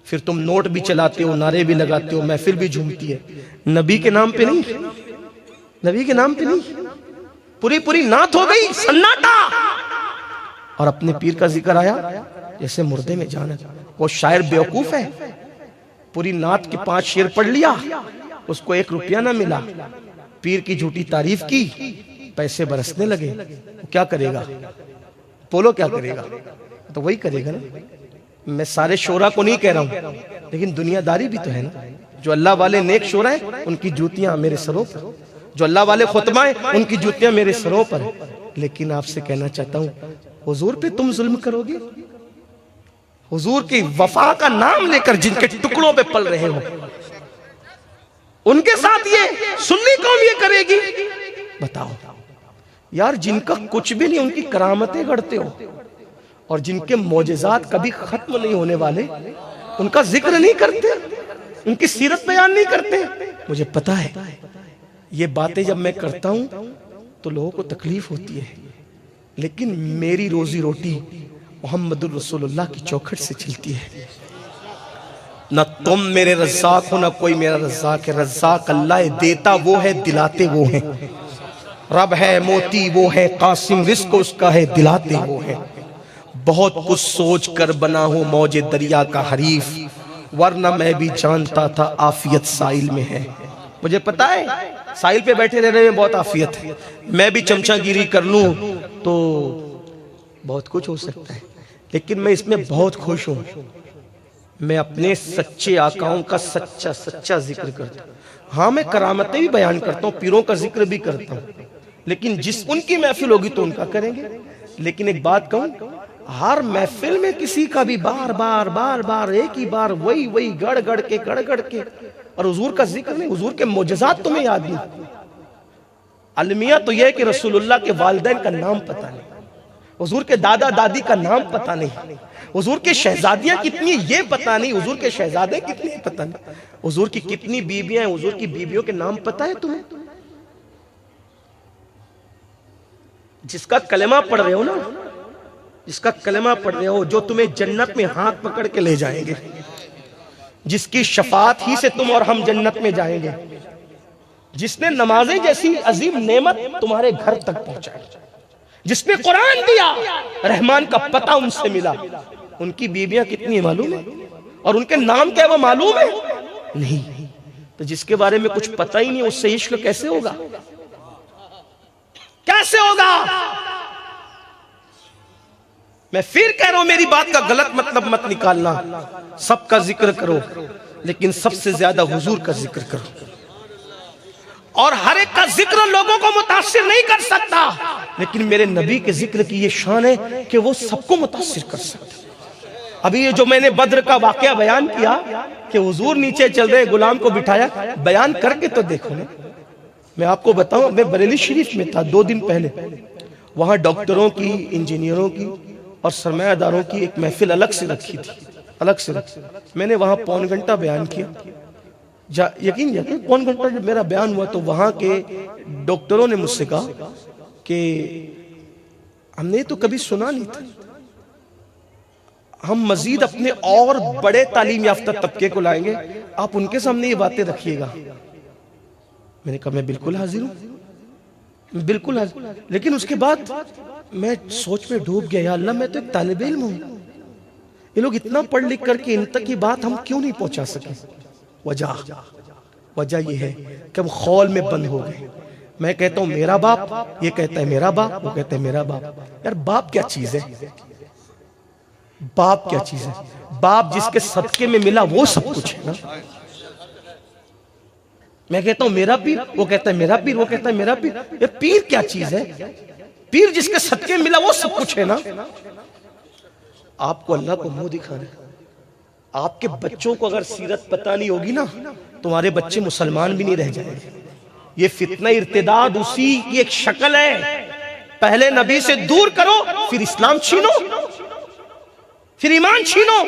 پھر تم نوٹ بھی چلاتے ہو، نعرے بھی لگاتے ہو، محفل بھی جھومتی ہے۔ نبی کے نام پہ نہیں، نبی کے نام پہ نہیں، پوری نعت ہو گئی، سناٹا، اور اپنے پیر کا ذکر آیا جیسے مردے میں جانا۔ وہ شاعر بیوقوف ہے، پوری نعت کے 5 شعر پڑھ لیا، اس کو 1 روپیہ نہ ملا، پیر کی جھوٹی تعریف کی، پیسے برسنے لگے، وہ کیا کرے گا؟ بولو کیا کرے گا؟ تو وہی کرے گا نا۔ میں سارے شعراء کو نہیں کہہ رہا ہوں، لیکن دنیا داری بھی تو ہے نا۔ جو اللہ والے نیک شعراء ہیں ان کی جوتیاں میرے سروں پر، جو اللہ والے خطبہ ہیں ان کی جوتیاں میرے سروں پر، لیکن آپ سے کہنا چاہتا ہوں حضور پہ تم ظلم کرو گے؟ حضور کی وفا کا نام لے کر جن کے ٹکڑوں پہ پل رہے ہو، ان کے ساتھ یہ سنی قوم یہ کرے گی؟ بتاؤ یار، جن کا کچھ بھی نہیں ان کی کرامتیں گڑھتے ہو، اور جن کے معجزات کبھی ختم نہیں ہونے والے ان کا ذکر نہیں کرتے، ان کی سیرت بیان نہیں کرتے۔ مجھے پتا ہے یہ باتیں جب میں کرتا ہوں تو لوگوں کو تکلیف ہوتی ہے، لیکن میری روزی روٹی محمد الرسول اللہ کی چوکھٹ سے چلتی ہے۔ نہ تم میرے رزاق ہو نہ کوئی میرا رزاق ہے، رزاق اللہ ہے، دیتا وہ ہے دلاتے وہ ہیں، رب ہے موتی وہ ہے قاسم، رزق اس کا ہے دلاتے وہ ہیں۔ بہت کچھ سوچ کر بنا ہوں موج دریا کا حریف، ورنہ میں بھی جانتا تھا عافیت سائل میں ہے۔ مجھے پتا ہے سائل پہ بیٹھے رہنے میں بہت عافیت ہے، میں بھی چمچہ گیری کر لوں تو بہت کچھ ہو سکتا ہے، لیکن میں اس میں بہت خوش ہوں۔ میں اپنے سچے آقاؤں کا سچا ذکر کرتا ہوں۔ ہاں میں کرامتیں بھی بیان کرتا ہوں، پیروں کا ذکر بھی کرتا ہوں، لیکن جس ان کی محفل ہوگی تو ان کا کریں گے. لیکن ایک بات کہوں, ہر محفل میں کسی کا بھی بار بار بار بار ایک ہی بار وہی گڑ گڑ کے اور حضور کا ذکر نہیں, حضور کے معجزات تمہیں یاد نہیں. المیہ تو یہ ہے کہ رسول اللہ کے والدین کا نام پتہ نہیں, حضور کے دادا دادی کا نام پتہ نہیں, حضور کے شہزادیاں کتنی یہ پتہ نہیں, حضور کے شہزادے کتنے پتہ نہیں, حضور کی کتنی بیویاں ہیں, حضور کی بیویوں کے نام پتہ ہے تمہیں؟ جس کا کلمہ پڑھ رہے ہو نا, جس کا کلمہ پڑھ رہے ہو, جو تمہیں جنت میں ہاتھ پکڑ کے لے جائیں گے, جس کی شفاعت ہی سے تم اور ہم جنت میں جائیں گے, جس نے نمازیں جیسی عظیم نعمت تمہارے گھر تک پہنچائی, جس نے قرآن دیا, رحمان کا پتہ ان سے ملا, ان کی بیویاں کتنی معلوم ہے اور ان کے نام کیا وہ معلوم ہے نہیں. تو جس کے بارے میں کچھ پتہ ہی نہیں, اس سے عشق کیسے ہوگا, کیسے ہوگا؟ میں پھر کہہ رہا ہوں, میری بات کا غلط مطلب مت نکالنا. سب کا ذکر کرو لیکن سب سے زیادہ حضور کا ذکر کرو. اور ہر ایک کا ذکر لوگوں کو متاثر نہیں کر سکتا, لیکن میرے نبی کے ذکر کی یہ شان ہے کہ وہ سب کو متاثر کر سکتا. ابھی یہ جو میں نے بدر کا واقعہ بیان کیا کہ حضور نیچے چل رہے, غلام کو بٹھایا, بیان کر کے تو دیکھو نا. میں آپ کو بتاؤں, میں بریلی شریف میں تھا 2 دن پہلے, وہاں ڈاکٹروں کی, انجینئروں کی اور سرمایہ داروں کی ایک محفل الگ سے رکھی تھی, الگ سے رکھی. میں نے وہاں 1.25 گھنٹہ بیان کیا. یقین 1.25 گھنٹہ جب میرا بیان ہوا تو وہاں کے ڈاکٹروں نے مجھ سے کہا کہ ہم نے تو کبھی سنا نہیں تھا, ہم مزید اپنے اور بڑے تعلیم یافتہ طبقے کو لائیں گے, آپ ان کے سامنے یہ باتیں رکھیے گا. میں نے کہا میں بالکل حاضر ہوں, بالکل حاضر. لیکن اس کے بعد میں سوچ میں ڈوب گیا, یا اللہ میں تو ایک طالب علم ہوں, یہ لوگ اتنا پڑھ لکھ کر کے ان تک کی بات ہم کیوں نہیں پہنچا سکے؟ وجہ یہ ہے کہ ہم خول میں بند ہو گئے. میں کہتا ہوں میرا باپ, یہ کہتا ہے میرا باپ, وہ کہتا ہے میرا باپ. یار باپ کیا چیز ہے, باپ کیا چیز ہے؟ باپ جس کے صدقے میں ملا وہ سب کچھ ہے نا. میں کہتا ہوں میرا پیر, وہ کہتا ہے میرا پیر, وہ کہتا ہے میرا پیر. یہ پیر کیا چیز ہے؟ پیر جس کے صدقے ملا وہ سب کچھ ہے نا. آپ کو اللہ کو منہ دکھانا ہے. آپ کے بچوں کو اگر سیرت پتہ نہیں ہوگی نا, تمہارے بچے مسلمان بھی نہیں رہ جائیں گے. یہ فتنہ ارتداد اسی کی ایک شکل ہے. پہلے نبی سے دور کرو, پھر اسلام چھینو, پھر ایمان چھینو.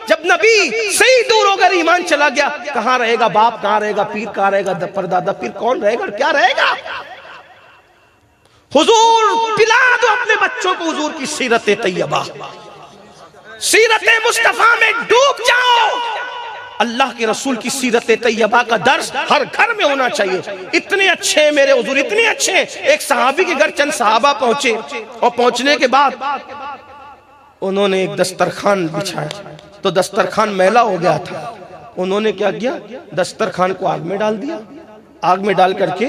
جب نبی صحیح دور ہو کر ایمان چلا گیا, کہاں رہے گا باپ, کہاں رہے گا پیر, کہاں رہے گا پردادا, پھر کون رہے گا اور کیا رہے گا؟ حضور پلا دو اپنے بچوں کو حضور کی سیرت طیبہ, سیرت مصطفیٰ میں ڈوب جاؤ. اللہ کے رسول کی سیرت طیبہ کا درس ہر گھر میں ہونا چاہیے. اتنے اچھے میرے حضور, اتنے اچھے. ایک صحابی کے گھر چند صحابہ پہنچے, اور پہنچنے کے بعد انہوں نے ایک دسترخوان بچھایا, تو دسترخوان میلا ہو گیا تھا. انہوں نے کیا کیا, دسترخوان کو آگ میں ڈال دیا, آگ میں ڈال کر کے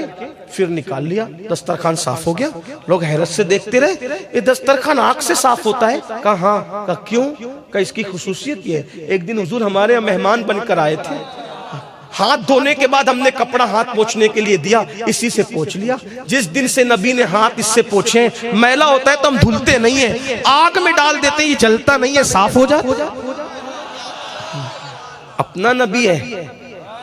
پھر نکال لیا, دسترخوان صاف ہو گیا. لوگ حیرت سے دیکھتے رہے, یہ دسترخوان آگ سے صاف ہوتا ہے؟ کہا ہاں. کہا کیوں؟ کہا اس کی خصوصیت یہ ہے, ایک دن حضور ہمارے یہاں مہمان بن کر آئے تھے, ہاتھ دھونے کے بعد ہم نے کپڑا ہاتھ پوچھنے کے لیے دیا, اسی سے پوچھ لیا. جس دن سے نبی نے ہاتھ اس سے پوچھے, میلا ہوتا ہے تو ہم دھلتے نہیں ہیں, آگ میں ڈال دیتے, یہ جلتا نہیں ہے, صاف ہو جاتا. اپنا نبی ہے,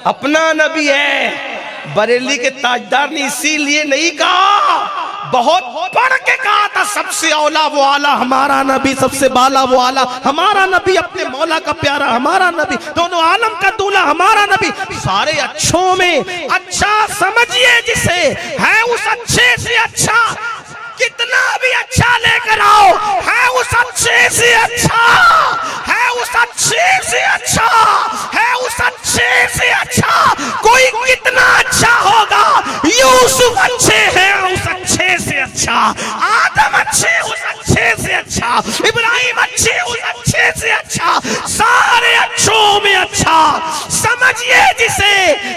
اپنا نبی ہے. بریلی کے تاجدار نے اسی لیے نہیں کہا, بہت پڑھ کے کہا تھا سب سے اولا وہ آلہ ہمارا نبی, سب سے بالا وہ آلہ ہمارا نبی, اپنے مولا کا پیارا ہمارا نبی, دونوں عالم کا دولہ ہمارا نبی. سارے اچھوں میں اچھا سمجھئے جسے, ہے اس اچھے سے اچھا, کتنا بھی اچھا لے کر آؤ, ہے اس اچھے سے اچھا, ہے اس اچھے سے اچھا, ہے اس اچھے سے اچھا. کوئی کتنا اچھا ہوگا, یوسف اچھے ہیں اس اچھے سے اچھا, آدم اچھے اس اچھے سے اچھا, ابراہیم اچھے اس اچھے سے اچھا. سارے اچھوں میں اچھا سمجھئے جسے,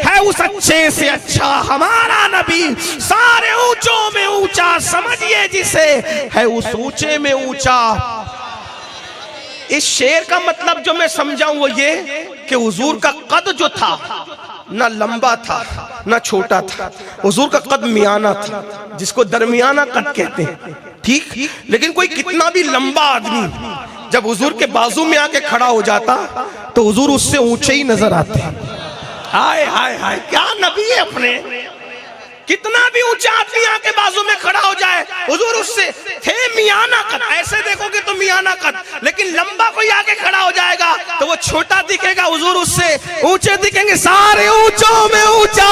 ہے اس اچھے سے اچھا ہمارا نبی. سارے اونچوں میں اونچا سمجھئے جسے, ہے اس اونچے میں اونچا. اس شعر کا مطلب جو میں سمجھاؤں وہ یہ کہ حضور کا قد جو تھا نہ لمبا تھا نہ چھوٹا تھا، حضور کا قد میانہ تھا، جس کو درمیانہ قد کہتے ہیں، ٹھیک؟ لیکن کوئی کتنا بھی لمبا آدمی جب حضور کے بازو میں آ کے کھڑا ہو جاتا تو حضور اس سے اونچے ہی نظر آتے ہیں۔ ہائے ہائے ہائے، کیا نبی ہے اپنے! کتنا بھی اونچا آدمی آ کے بازو میں کھڑا ہو جائے، حضور اس سے تھے میانہ قد، ایسے دیکھو گے تو میانہ قد، لیکن لمبا کوئی آ کے کھڑا ہو جائے گا تو وہ چھوٹا دکھے گا، حضور اس سے اونچے دکھیں گے۔ سارے اونچوں میں اونچا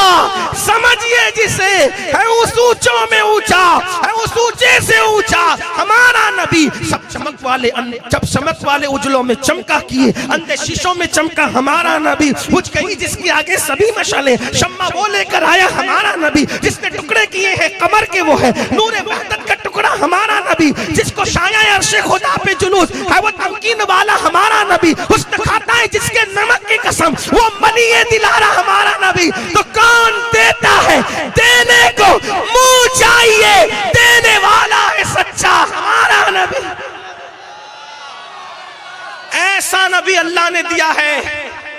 سمجھیے جسے، ہے اس اونچوں میں اونچا، ہے اس اونچے سے اونچا ہمارا نبی۔ سب چمک والے جب چمک والے اجلوں میں چمکا کیے، اندھے شیشوں میں چمکا ہمارا نبی۔ بجھ گئی جس کے آگے سبھی مشعلیں، شمع وہ لے کر آیا ہمارا نبی۔ جس نے ٹکڑے کیے ہیں قمر کے وہ ہے نور وحدت کا ٹکڑا ہمارا نبی۔ جس کو شایع عرش خدا پہ جلوس ہے وہ تمکین والا ہمارا نبی۔ حسن کھاتا ہے جس کے نمک کی قسم وہ منی دلارا ہمارا نبی۔ تو کون دیتا ہے دینے کو منہ چاہیے، دینے والا ہے سچا ہمارا نبی۔ ایسا نبی اللہ نے دیا ہے،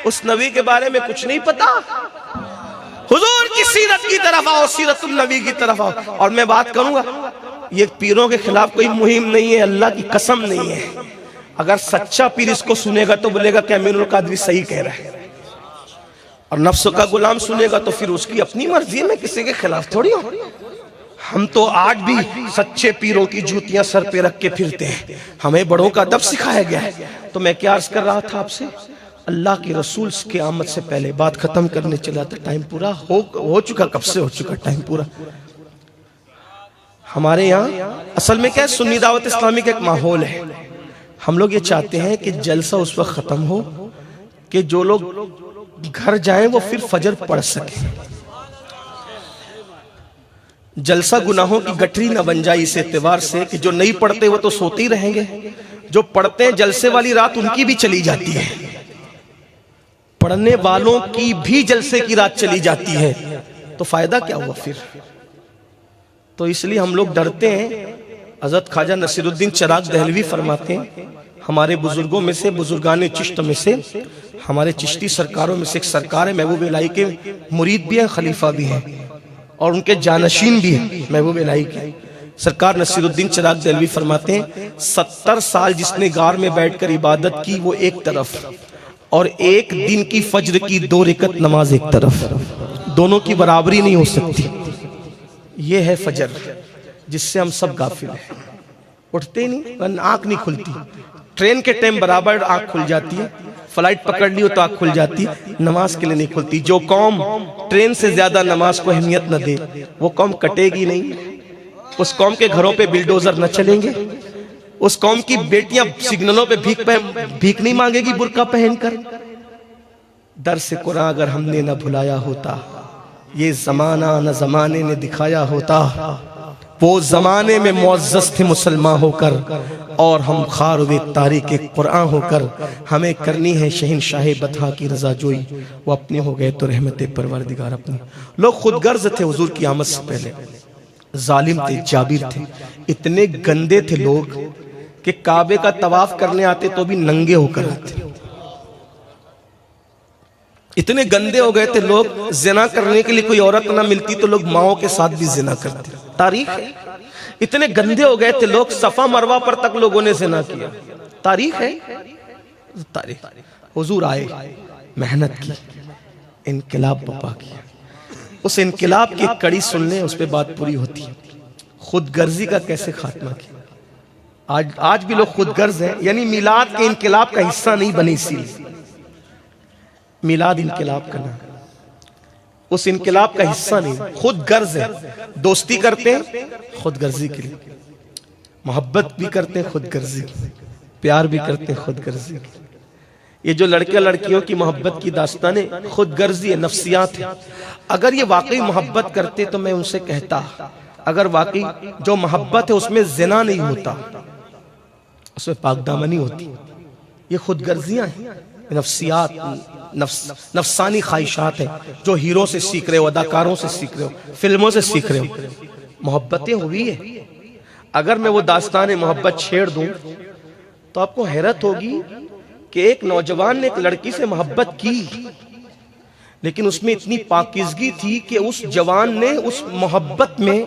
اس نبی کے بارے میں کچھ نہیں پتا۔ حضور کی سیرت کی طرف آؤ، سیرت النبی کی طرف آؤ۔ اور میں بات کروں گا، یہ پیروں کے خلاف کوئی مہم نہیں ہے، اللہ کی قسم نہیں ہے۔ اگر سچا پیر اس کو سنے گا تو بولے گا کہ امین القادری صحیح کہہ رہا ہے، اور نفس کا غلام سنے گا تو پھر اس کی اپنی مرضی، میں کسی کے خلاف تھوڑی ہوں۔ ہم تو آج بھی سچے پیروں کی جوتیاں سر پہ رکھ کے پھرتے ہیں، ہمیں بڑوں کا ادب سکھایا گیا ہے۔ تو میں کیا عرض کر رہا تھا آپ سے، اللہ کے رسول کی آمد سے پہلے بات ختم کرنے چلا تھا، ٹائم پورا ہو چکا، کب سے ہو چکا ٹائم پورا۔ ہمارے یہاں اصل میں کیا ہے، سنی دعوت اسلامی کا ایک ماحول ہے۔ ہم لوگ یہ چاہتے ہیں کہ جلسہ اس وقت ختم ہو کہ جو لوگ گھر جائیں وہ پھر فجر پڑھ سکیں۔ جلسہ گناہوں کی گٹری نہ بن جائے اس اعتبار سے کہ جو نہیں پڑھتے وہ تو سوتے ہی رہیں گے، جو پڑھتے ہیں جلسے والی رات ان کی بھی چلی جاتی ہے، پڑھنے والوں کی بھی جلسے کی رات چلی جاتی ہے، تو فائدہ کیا ہوا پھر؟ تو اس لیے ہم لوگ ڈرتے ہیں۔ حضرت خواجہ نصیر الدین چراغ دہلوی فرماتے ہیں، ہمارے بزرگوں میں سے، بزرگان چشت میں سے، ہمارے چشتی سرکاروں میں سے ایک سرکار ہے، محبوب الہی کے مرید بھی ہیں، خلیفہ بھی ہیں، اور ان کے جانشین بھی ہیں محبوب الہی کے۔ سرکار نصیر الدین چراغ دہلوی فرماتے ہیں 70 سال جس نے غار میں بیٹھ کر عبادت کی وہ ایک طرف، اور ایک دن کی فجر کی 2 رکعت نماز ایک طرف، دونوں کی برابری نہیں ہو سکتی۔ یہ ہے فجر جس سے ہم سب غافل ہیں، اٹھتے نہیں، آنکھ نہیں کھلتی۔ ٹرین کے ٹائم برابر آنکھ کھل جاتی ہے، فلائٹ پکڑ لی ہو تو آنکھ کھل جاتی، نماز کے لیے نہیں کھلتی۔ جو قوم ٹرین سے زیادہ نماز کو اہمیت نہ دے وہ قوم کٹے گی نہیں۔ اس قوم کے گھروں پہ بلڈوزر نہ چلیں گے، اس قوم کی بیٹیاں سگنلوں پہ بھیک نہیں مانگے گی برقع پہن کر۔ درس قرآن اگر ہم نے نہ بھلایا ہوتا، یہ زمانہ نہ زمانے نے دکھایا ہوتا، وہ زمانے میں معزز تھے مسلمان ہو کر، اور ہم خار ہوئے تاریخ قرآن ہو کر۔ ہمیں کرنی ہے شہنشاہ بطحا کی رضا جوئی، وہ اپنے ہو گئے تو رحمت پروردگار اپنی۔ لوگ خود غرض تھے حضور کی آمد سے پہلے، ظالم تھے، جابر تھے، اتنے گندے تھے لوگ کہ کعبے کا طواف کرنے آتے تو بھی ننگے ہو کر آتے۔ اتنے گندے ہو گئے تھے لوگ، زنا کرنے کے لیے کوئی عورت نہ ملتی تو لوگ ماؤں کے ساتھ بھی زنا کرتے۔ تاریخ ہے۔ اتنے گندے ہو گئے تھے لوگ، صفا مروہ پر تک لوگوں نے زنا کیا۔ تاریخ ہے، تاریخ۔ حضور آئے، محنت کی، انقلاب برپا کیا۔ اس انقلاب کی کڑی سننے اس پہ بات پوری ہوتی ہے۔ خود غرضی کا کیسے خاتمہ کیا؟ آج بھی لوگ خود غرض ہیں، یعنی میلاد کے انقلاب کا حصہ نہیں بنے، اسی لیے میلاد انقلاب کا نام، اس انقلاب کا حصہ نہیں، خود غرض ہے۔ دوستی کرتے ہیں خود غرضی کے لیے، محبت بھی کرتے ہیں خود غرضی کے لیے، پیار بھی کرتے ہیں خود غرضی کے لیے۔ یہ جو لڑکے لڑکیوں کی محبت کی داستانیں خود غرضی ہے، نفسیات ہے۔ اگر یہ واقعی محبت کرتے تو میں ان سے کہتا، اگر واقعی جو محبت ہے اس میں زنا نہیں ہوتا، اس میں پاک دامنی ہوتی۔ یہ خود غرضیاں ہیں، نفسیات، نفسانی خواہشات ہیں جو ہیرو سے سیکھ رہے ہو، اداکاروں سے سیکھ رہے ہو، فلموں سے سیکھ رہے ہو۔ محبتیں ہوئی ہیں، اگر میں وہ داستان محبت چھیڑ دوں تو آپ کو حیرت ہوگی کہ ایک نوجوان نے ایک لڑکی سے محبت کی، لیکن اس میں اتنی پاکیزگی تھی کہ اس جوان نے اس محبت میں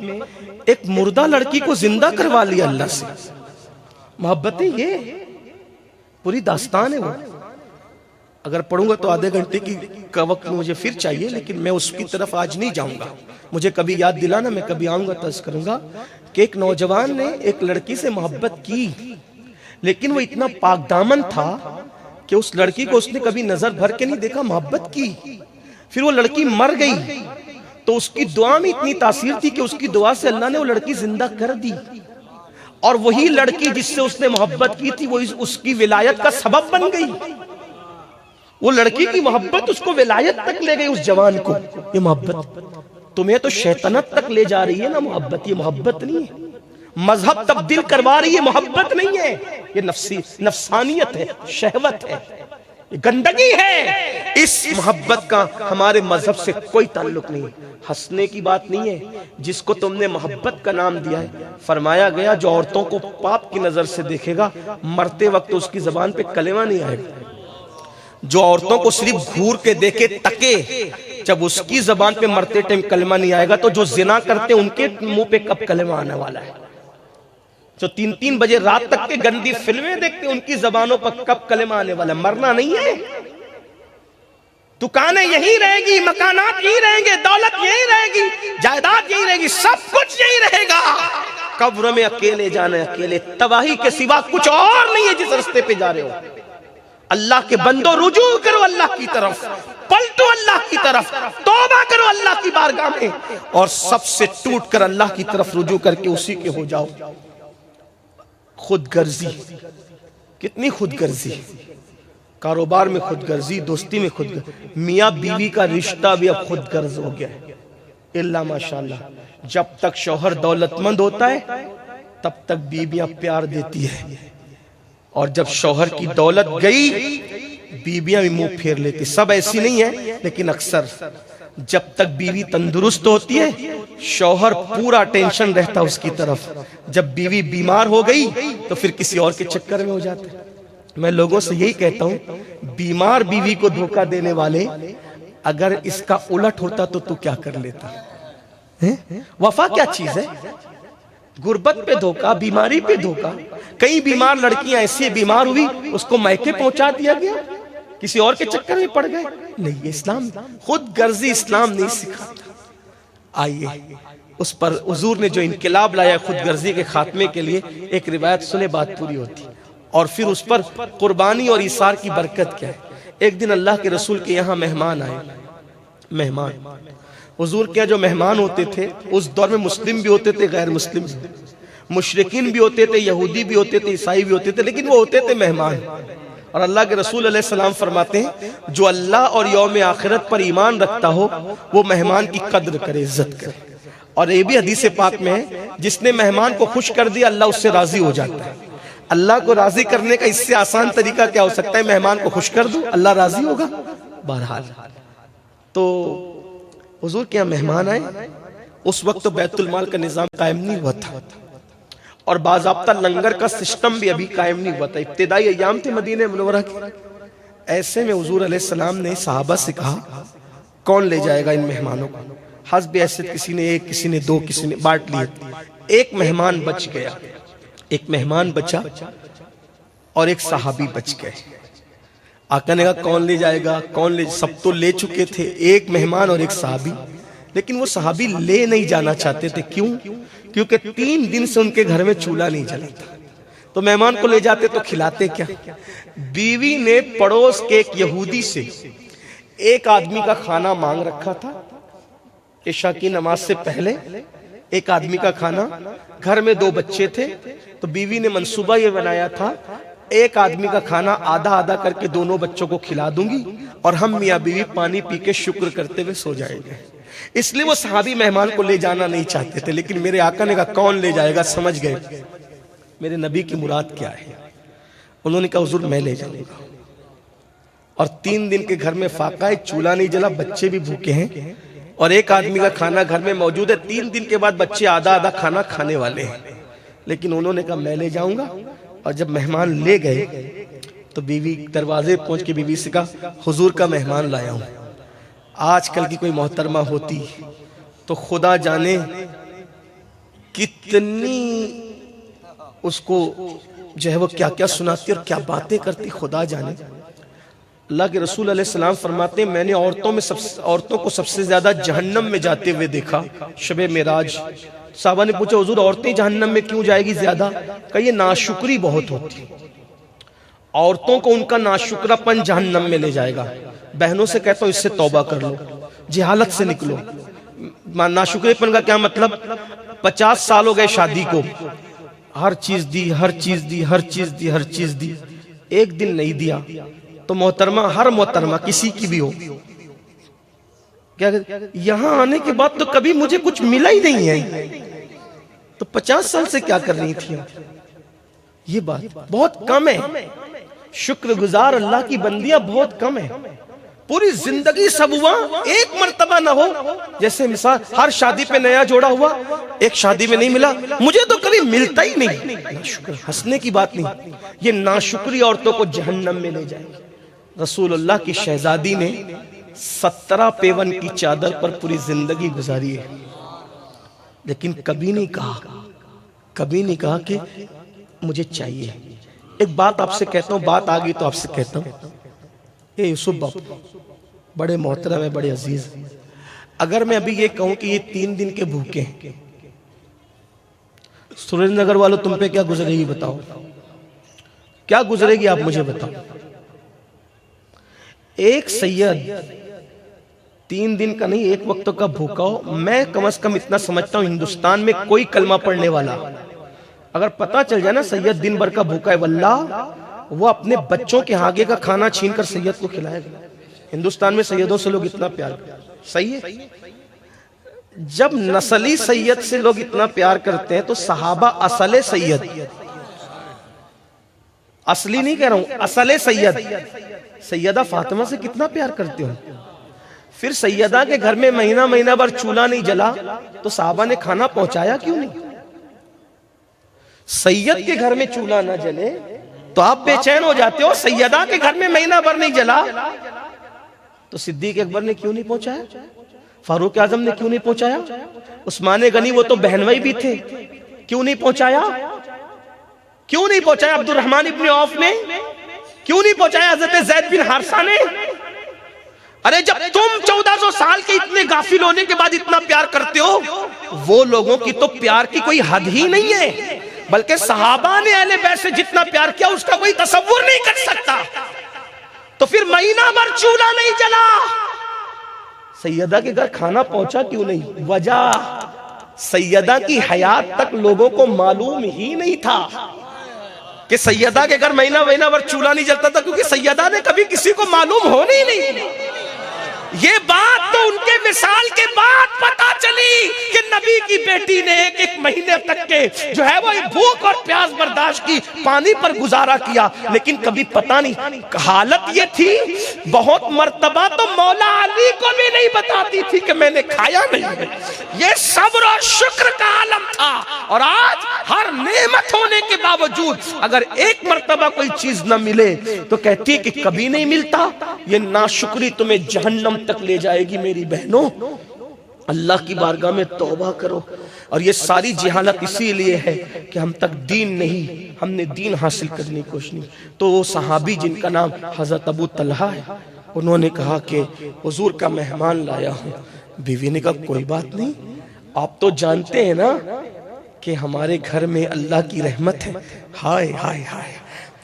ایک مردہ لڑکی کو زندہ کروا لیا اللہ سے. محبتیں یہ پوری داستان ہے. وہ اگر پڑھوں گا تو آدھے گھنٹے کا وقت مجھے پھر چاہیے، لیکن میں اس کی طرف آج نہیں جاؤں گا. مجھے کبھی یاد دلانا، میں کبھی آؤں گا تذکر کروں گا کہ ایک نوجوان نے ایک لڑکی سے محبت کی، لیکن وہ اتنا پاک دامن تھا کہ اس لڑکی کو اس نے کبھی نظر بھر کے نہیں دیکھا، محبت کی. پھر وہ لڑکی مر گئی تو اس کی دعا میں اتنی تاثیر تھی کہ اس کی دعا سے اللہ نے وہ لڑکی زندہ کر دی، اور وہی لڑکی جس سے اس نے محبت کی تھی وہ اس کی ولایت کا سبب بن گئی. وہ لڑکی کی محبت اس کو ولایت تک لے گئی اس جوان کو. یہ محبت تمہیں تو شیطنت تک لے جا رہی ہے نا محبت. یہ محبت نہیں ہے. مذہب تبدیل کروا رہی ہے، محبت نہیں ہے. یہ نفسانیت ہے، شہوت ہے، یہ گندگی ہے. اس محبت کا ہمارے مذہب سے کوئی تعلق نہیں. ہنسنے کی بات نہیں ہے. جس کو تم نے محبت کا نام دیا ہے، فرمایا گیا جو عورتوں کو پاپ کی نظر سے دیکھے گا مرتے وقت اس کی زبان پہ کلمہ نہیں آئے گا. جو عورتوں کو صرف گھور کے دیکھے تکے، جب اس کی زبان پہ مرتے ٹائم کلمہ نہیں آئے گا تو جو زنا کرتے ان کے منہ پہ کب کلمہ آنے والا ہے؟ جو 3 بجے رات تک کے گندی فلمیں دیکھتے ان کی زبانوں پر کب کلمہ آنے والا ہے؟ مرنا نہیں ہے. دکانیں یہی رہے گی، مکانات یہی رہیں گے، دولت یہی رہے گی، جائیداد یہی رہے گی، سب کچھ یہی رہے گا. قبر میں اکیلے جانا ہے، اکیلے. تباہی کے سوا کچھ اور نہیں ہے جس رستے پہ جا رہے ہو. اللہ کے بندو رجوع کرو اللہ کی طرف، پلٹو اللہ کی طرف، توبہ کرو اللہ کی بارگاہ میں، اور سب سے ٹوٹ کر اللہ کی طرف رجوع کر کے اسی کے ہو جاؤ. خود غرضی، کتنی خود غرضی. کاروبار میں خود غرضی، دوستی میں خود غرضی. میاں بیوی کا رشتہ بھی اب خود غرض ہو گیا ہے. اللہ ماشاءاللہ، جب تک شوہر دولت مند ہوتا ہے تب تک بیویاں پیار دیتی ہے، اور جب شوہر کی دولت گئی بیویاں بھی منہ پھیر لیتی. سب ایسی نہیں ہے لیکن اکثر. جب تک بیوی تندرست ہوتی ہے شوہر پورا ٹینشن رہتا اس کی طرف. جب بیوی بیمار ہو گئی تو پھر کسی اور کے چکر میں ہو جاتے. میں لوگوں سے یہی کہتا ہوں، بیمار بیوی کو دھوکہ دینے والے، اگر اس کا الٹ ہوتا تو کیا کر لیتا؟ وفا کیا چیز ہے؟ غربت پہ دھوکہ، بیماری پہ دھوکہ. کئی بیمار لڑکیاں ایسی بیمار ہوئی اس کو میکے پہنچا دیا گیا، کسی اور کے چکر میں پڑ گئے. نہیں، اسلام خود غرضی اسلام نہیں سکھاتا. آئیے اس پر حضور نے جو انقلاب لایا خود غرضی کے خاتمے کے لیے، ایک روایت سنے بات پوری ہوتی. اور پھر اس پر قربانی اور ایثار کی برکت کیا ہے. ایک دن اللہ کے رسول کے یہاں مہمان آئے. مہمان حضور کے جو مہمان ہوتے تھے اس دور میں مسلم بھی ہوتے تھے، غیر مسلم بھی، مشرکین بھی ہوتے تھے، یہودی بھی ہوتے تھے، عیسائی بھی ہوتے تھے، لیکن وہ ہوتے تھے مہمان. اور اللہ کے رسول علیہ السلام فرماتے ہیں جو اللہ اور یوم آخرت پر ایمان رکھتا ہو وہ مہمان کی قدر کرے، عزت کرے. اور یہ بھی حدیث پاک میں ہے جس نے مہمان کو خوش کر دیا اللہ اس سے راضی ہو جاتا ہے. اللہ کو راضی کرنے کا اس سے آسان طریقہ کیا ہو سکتا ہے؟ مہمان کو خوش کر دو، اللہ راضی ہوگا. بہرحال تو حضور کے یہاں مہمان آئے. اس وقت تو بیت المال کا نظام قائم نہیں ہوا تھا، اور باضابطہ لنگر کا سسٹم بھی ابھی قائم نہیں ہوا تھا. ابتدائی ایام تھے مدینہ منورہ کے. ایسے میں حضور علیہ السلام نے صحابہ سے کہا کون لے جائے گا ان مہمانوں کو؟ حسب حیثیت کسی نے 1، کسی نے 2، کسی نے بانٹ لیے. ایک مہمان بچ گیا، ایک مہمان بچا اور ایک صحابی بچ گئے. آقا نے کہا کون لے جائے گا؟ کون لے؟ سب تو لے چکے تھے، ایک مہمان اور ایک صحابی. لیکن وہ صحابی لے نہیں جانا چاہتے تھے. کیوں؟ کیونکہ 3 دن سے ان کے گھر میں چولہا نہیں جلا تھا. تو مہمان کو لے جاتے تو کھلاتے کیا؟ بیوی نے پڑوس کے ایک یہودی سے ایک آدمی کا کھانا مانگ رکھا تھا عشاء کی نماز سے پہلے. ایک آدمی کا کھانا، گھر میں 2 بچے تھے، تو بیوی نے منصوبہ یہ بنایا تھا ایک آدمی کا کھانا آدھا آدھا کر کے دونوں بچوں کو کھلا دوں گی اور ہم میاں بیوی پانی پی کے شکر کرتے ہوئے سو جائیں گے. اس لیے وہ صحابی مہمان کو لے جانا نہیں چاہتے تھے. لیکن میرے آقا نے کہا کون لے جائے گا؟ سمجھ گئے میرے نبی کی مراد کیا ہے. انہوں نے کہا حضور میں لے جاؤں گا. اور 3 دن کے گھر میں فاقہ ہے، چولہا نہیں جلا، بچے بھی بھوکے ہیں، اور ایک آدمی کا کھانا گھر میں موجود ہے. 3 دن کے بعد بچے آدھا آدھا کھانا کھانے والے ہیں. لیکن انہوں نے کہا میں لے جاؤں گا. اور جب مہمان لے گئے تو بیوی دروازے پہنچ کے بیوی سے کہا حضور کا مہمان لایا ہوں. آج کل کی کوئی محترمہ ہوتی تو خدا جانے کتنی اس کو جو ہے وہ کیا کیا سناتی اور کیا باتیں کرتی، خدا جانے۔ اللہ کے رسول علیہ السلام فرماتے ہیں میں نے عورتوں کو سب سے زیادہ جہنم میں جاتے ہوئے دیکھا شب معراج۔ صحابہ نے پوچھا حضور عورتیں جہنم میں کیوں جائے گی زیادہ؟ کہا یہ ناشکری بہت ہوتی، عورتوں کو ان کا ناشکرہ پن جہنم میں لے جائے گا۔ بہنوں سے کہتا ہوں اس سے توبہ کر لو، جہالت سے نکلو۔ ناشکرے پن کا کیا مطلب؟ 50 سال ہو گئے شادی کو، ہر چیز دی، ہر چیز دی، ہر چیز دی، ہر چیز دی، ایک دن نہیں دیا تو محترمہ، ہر محترمہ کسی کی بھی ہو، کیا یہاں آنے کے بعد تو کبھی مجھے کچھ ملا ہی نہیں ہے، تو 50 سال سے کیا کر رہی تھی؟ یہ بات بہت کم ہے۔ شکر گزار اللہ کی بندیاں بہت کم ہے۔ پوری زندگی سب ہوا، ایک مرتبہ نہ ہو۔ جیسے مثال ہر شادی پہ نیا جوڑا ہوا، ایک شادی میں نہیں ملا، مجھے تو کبھی ملتا ہی نہیں۔ ناشکر، ہنسنے کی بات نہیں، یہ ناشکری عورتوں کو جہنم میں لے جائے گی۔ رسول اللہ کی شہزادی نے 17 پیون کی چادر پر پوری زندگی گزاری ہے، لیکن کبھی نہیں کہا کہ مجھے چاہیے۔ ایک بات آپ سے کہتا ہوں، بات آ گئی تو آپ سے کہتا ہوں، اے یوسف باپو بڑے محترم ہے، بڑے عزیز، اگر میں ابھی یہ کہوں کہ یہ 3 دن کے بھوکے ہیں، سورج نگر والوں تم پہ کیا گزرے گی بتاؤ؟ کیا گزرے گی آپ مجھے بتاؤ؟ ایک سید 3 دن کا نہیں، ایک وقت کا بھوکا ہو، میں کم از کم اتنا سمجھتا ہوں ہندوستان میں کوئی کلمہ پڑھنے والا اگر پتا چل جائے نا سید دن بھر کا بھوکا ہے، واللہ وہ اپنے بچوں کے آگے کا کھانا چھین کر سید کو کھلائے گا۔ ہندوستان میں سیدوں سے لوگ اتنا پیار کرتے ہیں، صحیح ہے؟ جب نسلی سید سے لوگ اتنا پیار کرتے ہیں تو صحابہ اصل سید، اصلی نہیں کہہ رہا ہوں، اصل سید سیدہ فاطمہ سے کتنا پیار کرتے ہو؟ پھر سیدہ کے گھر میں مہینہ بھر چولہا نہیں جلا تو صحابہ نے کھانا پہنچایا کیوں نہیں؟ سید کے گھر میں چولہا نہ جلے تو آپ بے چین ہو جاتے ہو، سیدہ کے گھر میں مہینہ بھر نہیں جلا تو صدیق اکبر نے کیوں نہیں پہنچایا؟ فاروق اعظم نے کیوں نہیں پہنچایا؟ عثمان غنی وہ تو بہنوئی بھی تھے، کیوں نہیں پہنچایا؟ کیوں نہیں پہنچایا عبد الرحمن ابن عوف نے؟ کیوں نہیں پہنچایا حضرت زید بن حارثہ نے؟ ارے جب تم 1400 سال کے اتنے غافل ہونے کے بعد اتنا پیار کرتے ہو، وہ لوگوں کی تو پیار کی کوئی حد ہی نہیں ہے، بلکہ صحابہ نے اہل بیت سے جتنا پیار کیا اس کا کوئی تصور نہیں کر سکتا۔ تو پھر مہینہ بھر چولہا نہیں جلا، سیدہ کے گھر کھانا پہنچا کیوں نہیں؟ وجہ سیدہ کی حیات تک لوگوں کو معلوم ہی نہیں تھا کہ سیدہ کے گھر مہینہ بھر چولہا نہیں جلتا تھا، کیونکہ سیدہ نے کبھی کسی کو معلوم ہونے ہی نہیں۔ یہ بات تو ان کے وصال کے بعد پتا چلی کہ نبی کی بیٹی نے ایک مہینے تک کے جو ہے وہ بھوک اور پیاس برداشت کی، پانی پر گزارا کیا، لیکن کبھی پتا نہیں۔ حالت یہ تھی بہت مرتبہ تو مولا علی کو بھی نہیں بتاتی تھی کہ میں نے کھایا نہیں ہے۔ یہ صبر اور شکر کا عالم تھا، اور آج ہر نعمت ہونے کے باوجود اگر ایک مرتبہ کوئی چیز نہ ملے تو کہتی کہ کبھی نہیں ملتا۔ یہ ناشکری تمہیں جہنم تک لے جائے گی میری بہنوں۔ اللہ کی بارگاہ میں توبہ کرو، اور یہ ساری جہالت اسی لیے ہے کہ ہم تک دین نہیں، ہم نے دین حاصل کرنے کی کوشش نہیں۔ تو وہ صحابی جن کا نام حضرت ابو طلحہ ہے، انہوں نے کہا کہ حضور کا مہمان لایا ہوں۔ بیوی نے کہا کوئی بات نہیں، آپ تو جانتے ہیں نا کہ ہمارے گھر میں اللہ کی رحمت ہے۔ ہائے ہائے ہائے،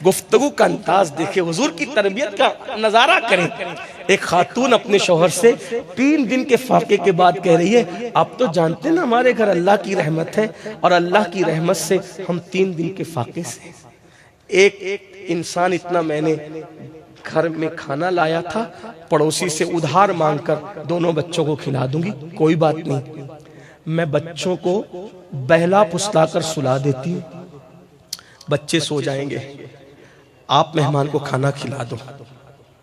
گفتگو کا انداز دیکھیں، حضور کی تربیت کا نظارہ کریں۔ ایک خاتون اپنے شوہر سے 3 دن کے فاقے کے بعد کہہ رہی ہے آپ تو جانتے ہیں نا ہمارے گھر اللہ کی رحمت ہے، اور اللہ کی رحمت سے ہم 3 دن کے فاقے سے۔ ایک انسان اتنا، میں نے گھر میں کھانا لایا تھا، پڑوسی سے ادھار مانگ کر دونوں بچوں کو کھلا دوں گی، کوئی بات نہیں، میں بچوں کو بہلا پسلا کر سلا دیتی ہوں، بچے سو جائیں گے، آپ مہمان کو کھانا کھلا دو،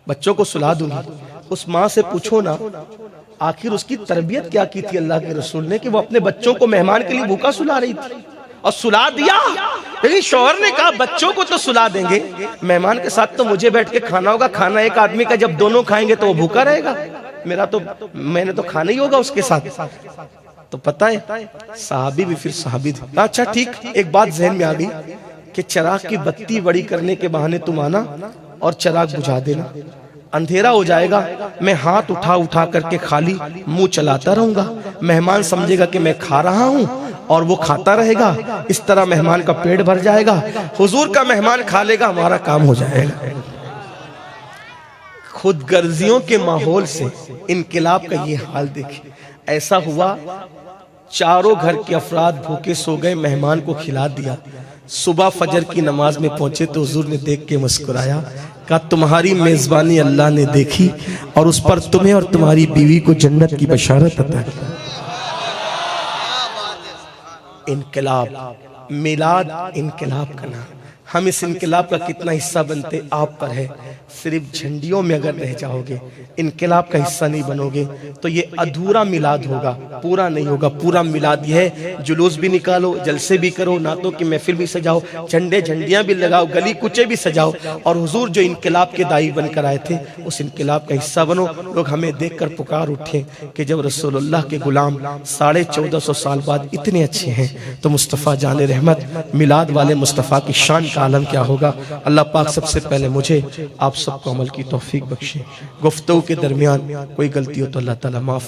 بچوں کو سلا دوں گی۔ اس ماں سے پوچھو نا آخر اس کی تربیت کیا کی تھی اللہ کے رسول نے کہ وہ اپنے بچوں کو مہمان کے لیے بھوکا سلا رہی تھی، اور سلا دیا۔ لیکن شوہر نے کہا بچوں کو تو سلا دیں گے، مہمان کے ساتھ تو مجھے بیٹھ کے کھانا ہوگا، کھانا ایک آدمی کا جب دونوں کھائیں گے تو وہ بھوکا رہے گا۔ میرا تو میں نے تو کھانا ہی ہوگا اس کے ساتھ. تو پتہ ہے صحابی بھی پھر صحابی تھے. اچھا ٹھیک, ایک بات ذہن میں آ گئی کہ چراغ کی بتی بڑی کرنے کے بہانے تم آنا اور چراغ بجھا دینا, اندھیرا ہو جائے گا, میں ہاتھ اٹھا کر کے خالی منہ چلاتا رہوں گا, مہمان سمجھے گا کہ میں کھا رہا ہوں اور وہ کھاتا رہے گا, اس طرح مہمان کا پیٹ بھر جائے گا, حضور کا مہمان کھا لے گا, ہمارا کام ہو جائے گا. خود غرضیوں کے ماحول سے انقلاب کا یہ حال دیکھیں. ایسا ہوا چاروں گھر کے افراد بھوکے سو گئے, مہمان کو کھلا دیا. صبح فجر کی نماز میں پہنچے تو حضور نے دیکھ کے مسکرایا, کہا تمہاری میزبانی اللہ نے دیکھی اور اس پر تمہیں اور تمہاری بیوی کو جنت کی بشارت عطا کی. انقلاب, میلاد انقلاب کا نام. ہم اس انقلاب کا کتنا حصہ بنتے آپ پر ہے. صرف جھنڈیوں میں اگر رہ جاؤ گے, انقلاب کا حصہ نہیں بنو گے تو یہ ادھورا میلاد ہوگا, پورا نہیں ہوگا. پورا میلاد یہ ہے جلوس بھی نکالو, جلسے بھی کرو, نعتوں کی محفل بھی سجاؤ, جھنڈے جھنڈیاں بھی لگاؤ, گلی کوچے بھی سجاؤ, اور حضور جو انقلاب کے داعی بن کر آئے تھے اس انقلاب کا حصہ بنو. لوگ ہمیں دیکھ کر پکار اٹھیں کہ جب رسول اللہ کے غلام 1450 سال بعد اتنے اچھے ہیں تو مصطفیٰ جان رحمت میلاد والے مصطفیٰ کی شان کا عالم کیا ہوگا. اللہ پاک سب سے پہلے مجھے آپ سب کو عمل کی توفیق بخشے. گفتگو کے درمیان کوئی غلطی ہو تو اللہ تعالیٰ معاف